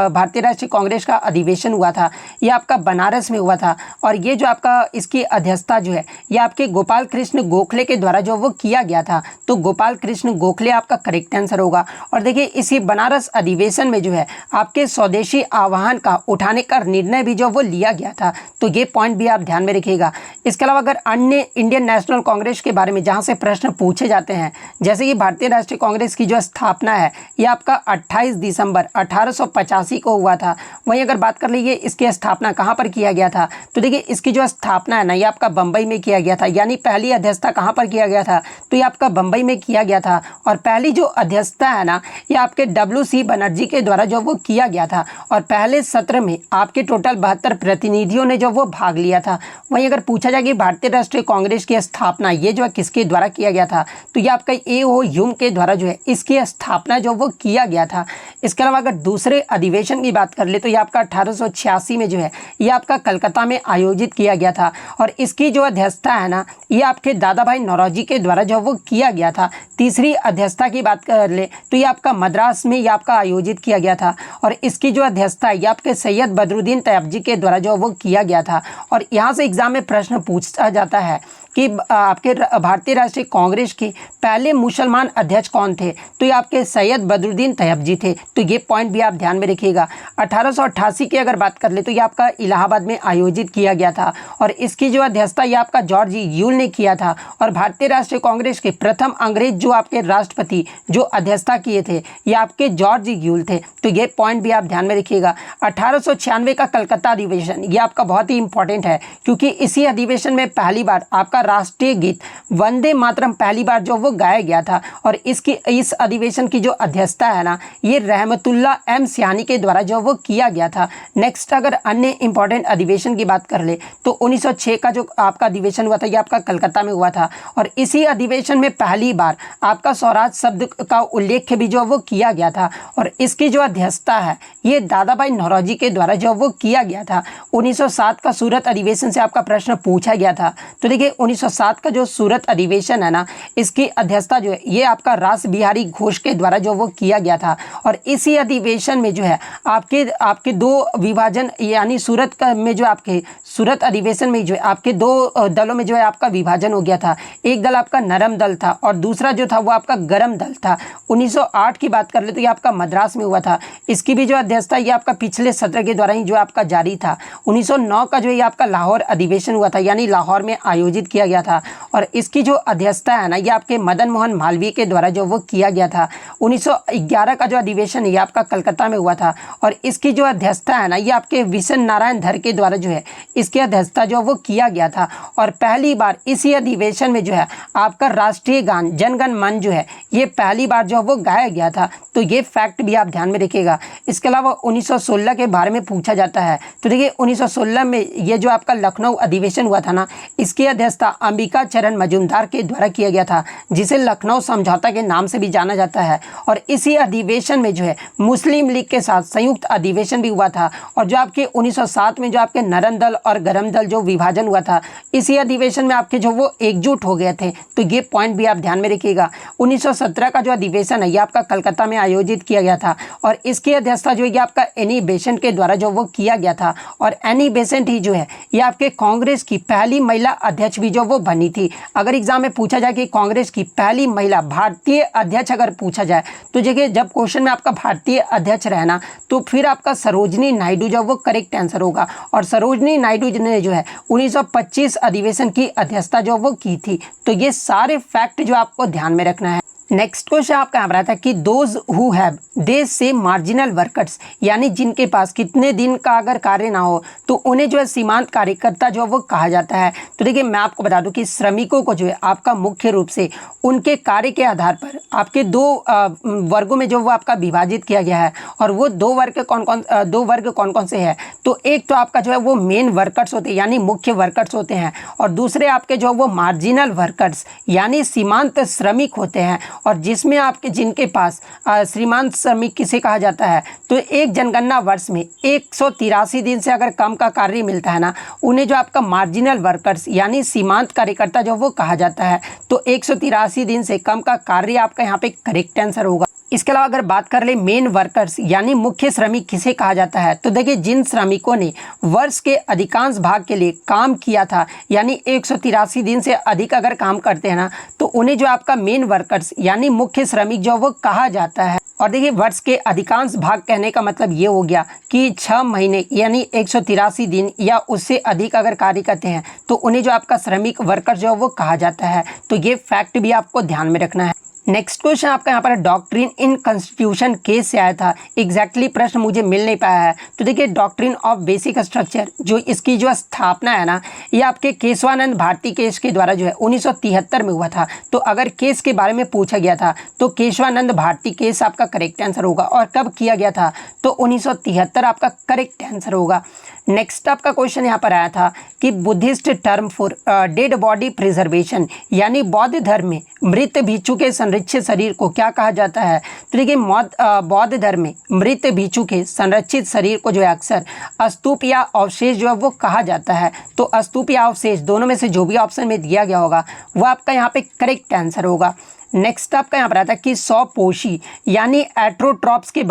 भारतीय राष्ट्रीय कांग्रेस का अधिवेशन हुआ था ये आपका बनारस में हुआ था, और ये जो आपका इसकी अध्यक्षता जो है ये आपके गोपाल कृष्ण गोखले के द्वारा जो वो किया गया था। तो गोपाल कृष्ण गोखले आपका करेक्ट आंसर होगा। और देखिए इसी बनारस अधिवेशन में जो है आपके स्वदेशी आह्वान का उठाने का निर्णय भी जो वो लिया गया था। तो ये पॉइंट भी आप ध्यान में रखिएगा। इसके अलावा अगर अन्य इंडियन नेशनल कांग्रेस के बारे में जहां से प्रश्न पूछे जाते हैं, जैसे कि भारतीय राष्ट्रीय कांग्रेस की जो स्थापना है ये आपका 28 दिसंबर 1885 को हुआ था। वहीं अगर बात कर लीजिए इसकी स्थापना कहां पर किया गया था, तो देखिए इसकी जो स्थापना है ना ये आपका बंबई में किया गया था। यानी पहली अध्यक्षता कहां पर किया गया था, तो ये आपका बंबई में किया गया था। और पहली जो अध्यक्षता है ना ये आपके WC बनर्जी के द्वारा जो वो किया गया था, और पहले सत्र में आपके टोटल 72 प्रतिनिधियों ने जो वो भाग लिया था। वहीं अगर पूछा जाए कि भारतीय राष्ट्रीय कांग्रेस की स्थापना ये जो है किसके द्वारा किया गया था, तो ये आपका A.O. ह्यूम के द्वारा जो है इसकी स्थापना जो वो किया गया था। इसके अलावा अगर दूसरे अधिवेशन की बात कर ले तो ये आपका 1886 में जो है ये आपका कलकत्ता में आयोजित किया गया था, और इसकी जो अध्यक्षता है ना ये आपके दादा भाई नौरोजी के द्वारा जो वो किया गया था। तीसरी अध्यक्षता की बात कर ले तो ये आपका मद्रास में ये आपका आयोजित किया गया था, और इसकी जो अध्यक्षता है ये आपके सैयद बदरुद्दीन तैयबजी के द्वारा जो वो किया गया था। और यहाँ से एग्जाम में प्रश्न पूछा जाता है कि आपके भारतीय राष्ट्रीय कांग्रेस के पहले मुसलमान अध्यक्ष कौन थे, तो ये आपके सैयद बदरुद्दीन तैयबजी थे। तो ये पॉइंट भी आप ध्यान में रखिएगा। 1888 की अगर बात कर ले तो ये आपका इलाहाबाद में आयोजित किया गया था, और इसकी जो अध्यक्षता ये आपका जॉर्ज यूल ने किया था। और भारतीय राष्ट्रीय कांग्रेस के प्रथम अंग्रेज जो आपके राष्ट्रपति जो अध्यक्षता किए थे ये आपके जॉर्ज यूल थे। तो ये पॉइंट भी आप ध्यान में रखिएगा। 1896 का कलकत्ता अधिवेशन ये आपका बहुत ही इंपॉर्टेंट है, क्योंकि इसी अधिवेशन में पहली बार आपका राष्ट्रीय गीत वंदे मातरम पहली बार जो वो गाया गया था। और इस अधिवेशन की जो अध्यक्षता है ना ये रहमतुल्ला एम सियानी के द्वारा जो वो किया गया था। नेक्स्ट अगर अन्य इंपॉर्टेंट अधिवेशन की बात कर ले तो 1906 का जो आपका अधिवेशन हुआ था ये आपका कलकत्ता में हुआ था, और इसी अधिवेशन में पहली बार आपका स्वराज शब्द का उल्लेख भी जो वो किया गया था। और इसकी जो अध्यक्षता है ये दादा भाई नौरोजी के द्वारा जो वो किया गया था। 1907 का सूरत अधिवेशन से आपका प्रश्न पूछा गया था। तो देखिए 1907 का जो सूरत अधिवेशन है ना इसकी अध्यक्षता जो है ये आपका रास बिहारी घोष के द्वारा जो वो किया गया था। और इसी अधिवेशन में जो है आपके दो विभाजन यानी सूरत में जो आपके सूरत अधिवेशन में जो है आपके दो दलों में जो है आपका विभाजन हो गया था। एक दल आपका नरम दल था और दूसरा जो था वो आपका गरम दल था। 1908 की बात कर ले तो ये आपका मद्रास में हुआ था। इसकी भी जो अध्यक्षता ये आपका पिछले सत्र के द्वारा ही जो आपका जारी था। 1909 का जो ये आपका लाहौर अधिवेशन हुआ था, यानी लाहौर में आयोजित किया गया था, और इसकी जो अध्यक्षता है ना ये आपके मदन मोहन मालवीय के द्वारा जो वो किया गया था। 1911 का जो अधिवेशन है ये आपका कलकत्ता में हुआ था, और इसकी जो अध्यक्षता है ना ये आपके विशन नारायण धर के द्वारा जो है इसकी अध्यक्षता जो वो किया गया था। और पहली बार इसी अधिवेशन में जो है आपका राष्ट्रीय गान जनगण मन जो है ये पहली बार जो वो गाया गया था। तो ये फैक्ट भी आप ध्यान में रखिएगा। इसके अलावा 1916 के बारे में पूछा जाता है। तो देखिए 1916 में ये जो आपका लखनऊ अधिवेशन हुआ था ना इसकी अध्यक्षता अध्यक्षता अंबिका चरण मजूमदार के द्वारा किया गया था, जिसे लखनऊ समझौता के नाम से भी जाना जाता है। और इसी अधिवेशन में जो है मुस्लिम लीग के साथ संयुक्त अधिवेशन भी हुआ था। और जो आपके 1907 में जो आपके नरम दल और गरम दल जो विभाजन हुआ था, इसी अधिवेशन में आपके जो वो एकजुट हो गए थे। तो ये पॉइंट भी आप ध्यान में रखिएगा। 1917 का जो अधिवेशन है ये आपका कलकत्ता में आयोजित किया गया था और इसकी अध्यक्षता जो है आपका एनी बेसेंट के द्वारा जो वो किया गया था। और एनी बेसेंट ही जो है ये आपके कांग्रेस की पहली महिला अध्यक्ष भी जो वो बनी थी। अगर एग्जाम में पूछा जाए कि कांग्रेस की पहली महिला भारतीय अध्यक्ष अगर पूछा जाए तो जगह जब क्वेश्चन में आपका भारतीय अध्यक्ष रहना तो फिर आपका सरोजनी नायडू जो वो करेक्ट आंसर होगा। और सरोजनी नायडू ने जो है 1925 अधिवेशन की अध्यक्षता जो वो की थी। तो ये सारे फैक्ट जो आपको ध्यान में रखना है। नेक्स्ट क्वेश्चन आपका यहाँ पर आता है कि दोज हु हैव दे से मार्जिनल वर्कर्स, यानी जिनके पास कितने दिन का अगर कार्य ना हो तो उन्हें जो है सीमांत कार्यकर्ता जो वो कहा जाता है। तो देखिए मैं आपको बता दूं कि श्रमिकों को जो है आपका मुख्य रूप से उनके कार्य के आधार पर आपके दो वर्गों में जो वो आपका विभाजित किया गया है। और वो दो वर्ग कौन कौन से हैं? तो एक तो आपका जो है वो मेन वर्कर्स होते हैं यानी मुख्य वर्कर्स होते हैं, और दूसरे आपके जो वो मार्जिनल वर्कर्स यानी सीमांत श्रमिक होते हैं। और जिसमें आपके जिनके पास सीमांत श्रमिक किसे कहा जाता है? तो एक जनगणना वर्ष में 183 दिन से अगर कम का कार्य मिलता है ना, उन्हें जो आपका मार्जिनल वर्कर्स यानी सीमांत कार्यकर्ता जो वो कहा जाता है। तो 183 दिन से कम का कार्य आपका यहाँ पे करेक्ट आंसर होगा। इसके अलावा अगर बात कर ले मेन वर्कर्स यानी मुख्य श्रमिक किसे कहा जाता है? तो देखिए जिन श्रमिकों ने वर्ष के अधिकांश भाग के लिए काम किया था यानी 183 दिन से अधिक अगर काम करते हैं ना, तो उन्हें जो आपका मेन वर्कर्स यानी मुख्य श्रमिक जो वो कहा जाता है। और देखिए वर्ष के अधिकांश भाग कहने का मतलब ये हो गया कि 6 महीने यानी 183 दिन या उससे अधिक अगर कार्य करते हैं तो उन्हें जो आपका श्रमिक वर्कर जो वो कहा जाता है। तो ये फैक्ट भी आपको ध्यान में रखना है। नेक्स्ट क्वेश्चन आपका यहाँ पर डॉक्ट्रिन इन कॉन्स्टिट्यूशन केस से आया था। एग्जैक्टली प्रश्न मुझे मिल नहीं पाया है। तो देखिए डॉक्ट्रिन ऑफ बेसिक स्ट्रक्चर जो इसकी जो स्थापना है ना, ये आपके केशवानंद भारती केस के द्वारा जो है 1973 में हुआ था। तो अगर केस के बारे में पूछा गया था तो केशवानंद भारती केस आपका करेक्ट आंसर होगा। और कब किया गया था? तो 1973 आपका करेक्ट आंसर होगा। नेक्स्ट आपका क्वेश्चन यहाँ पर आया था कि Buddhist term for dead body preservation यानी बौद्ध धर्म में मृत भिक्षु के संरक्षित शरीर को क्या कहा जाता है? तो देखिए बौद्ध धर्म में मृत भिक्षु के संरक्षित शरीर को जो है अक्सर स्तूप या अवशेष जो है वो कहा जाता है। तो स्तूप या अवशेष दोनों में से जो भी ऑप्शन में दिया गया होगा वो आपका यहाँ पे करेक्ट आंसर होगा। नेक्स्ट आपका यहाँ पर आता है कि स्वपोषी यानी ऑटोट्रॉप्स के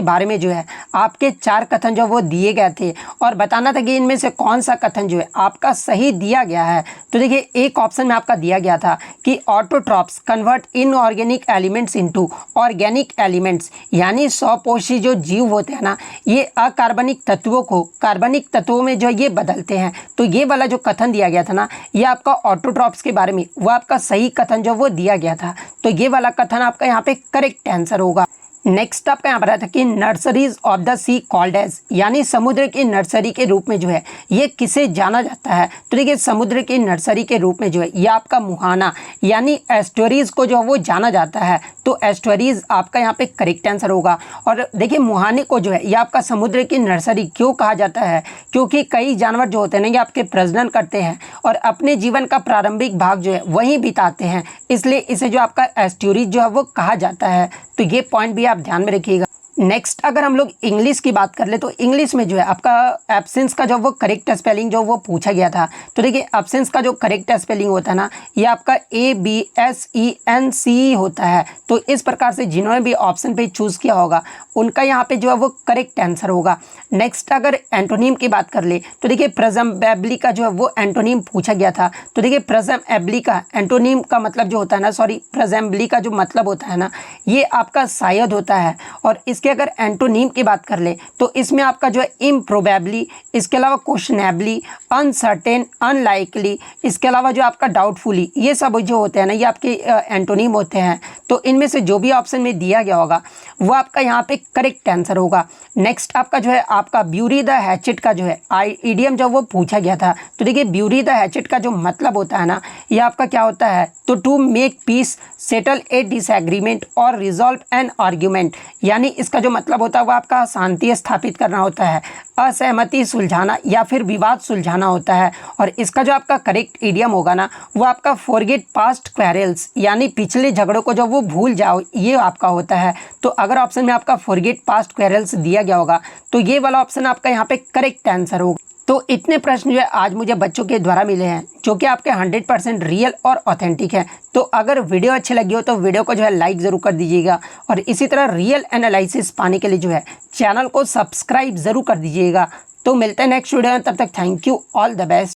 बारे में जो है आपके 4 कथन जो वो दिए गए थे और बताना था कि इनमें से कौन सा कथन जो है आपका सही दिया गया है। तो देखिए एक ऑप्शन में आपका दिया गया था कि autotrophs convert inorganic elements into organic elements, यानी स्वपोषी जो जीव होते हैं ना, ये अकार्बनिक तत्वों को कार्बनिक तत्वों में जो ये बदलते हैं। तो ये वाला जो कथन दिया गया था ना, ये आपका ऑटोट्रॉप्स के बारे में वो आपका सही कथन जो वो दिया गया था। तो ये वाला कथन आपका यहाँ पे करेक्ट आंसर होगा। नेक्स्ट आपका यहाँ पर आता है कि nurseries of the sea called as यानी समुद्र की नर्सरी के रूप में जो है ये किसे जाना जाता है? तो देखिए समुद्र की नर्सरी के रूप में जो है ये आपका मुहाना यानी एस्टुअरीज को जो वो जाना जाता है। तो एस्टुअरीज आपका यहाँ पे करेक्ट आंसर होगा। और देखिए मुहाने को जो है ये आपका समुद्र की नर्सरी क्यों कहा जाता है? क्योंकि कई जानवर जो होते हैं ना ये आपके प्रजनन करते हैं और अपने जीवन का प्रारंभिक भाग जो है वहीं बिताते हैं, इसलिए इसे जो आपका एस्टुअरीज जो है वो कहा जाता है। तो ये पॉइंट भी आप ध्यान में रखिएगा। नेक्स्ट अगर हम लोग इंग्लिश की बात कर ले तो इंग्लिश में जो है आपका एब्सेंस का जो वो करेक्ट स्पेलिंग जो वो पूछा गया था। तो देखिए एब्सेंस का जो करेक्ट स्पेलिंग होता है ना, ये आपका ABSENCE होता है। तो इस प्रकार से जिन्होंने भी ऑप्शन पे चूज़ किया होगा उनका यहाँ पे जो है वो करेक्ट आंसर होगा। नेक्स्ट अगर एंटोनीम की बात कर ले तो देखिए प्रेजम्बेबली का जो है वो एंटोनीम पूछा गया था। तो देखिए प्रेजम्बेबली का एंटोनीम का मतलब जो होता है ना, प्रेजम्बली का जो मतलब होता है ना, ये आपका शायद होता है। और इसके अगर एंटोनीम की बात कर ले तो इसमें आपका जो है इम्प्रोबेबली, इसके अलावा क्वेश्चनेबली, अनसर्टेन, अनलाइकली, इसके अलावा जो आपका डाउटफुली, ये सब जो होते हैं ना ये आपके एंटोनीम होते हैं। तो इनमें से जो भी ऑप्शन में दिया गया होगा वो आपका यहाँ पे करेक्ट आंसर होगा। नेक्स्ट आपका जो है आपका ब्यूरी द हैचेट का जो है इडियम जो वो पूछा गया था। तो देखिए ब्यूरी द हैचेट का जो मतलब होता है ना, ये आपका क्या होता है? तो to make peace, settle a disagreement और रिजॉल्व एन आर्ग्यूमेंट, यानी इसका इसका जो मतलब होता है वो आपका शांति स्थापित करना होता है, असहमति सुलझाना या फिर विवाद सुलझाना होता है। और इसका जो आपका करेक्ट इडियम होगा ना वो आपका फॉरगेट पास्ट क्वेरल्स, यानी पिछले झगड़ों को जब वो भूल जाओ, ये आपका होता है। तो अगर ऑप्शन में आपका फॉरगेट पास्ट क्वेरल्स दिया गया होगा तो ये वाला ऑप्शन आपका यहाँ पे करेक्ट आंसर होगा। तो इतने प्रश्न जो है आज मुझे बच्चों के द्वारा मिले हैं जो कि आपके 100% रियल और ऑथेंटिक है। तो अगर वीडियो अच्छी लगी हो तो वीडियो को जो है लाइक ज़रूर कर दीजिएगा और इसी तरह रियल एनालिसिस पाने के लिए जो है चैनल को सब्सक्राइब ज़रूर कर दीजिएगा। तो मिलते हैं नेक्स्ट वीडियो में, तब तक thank you, all the best.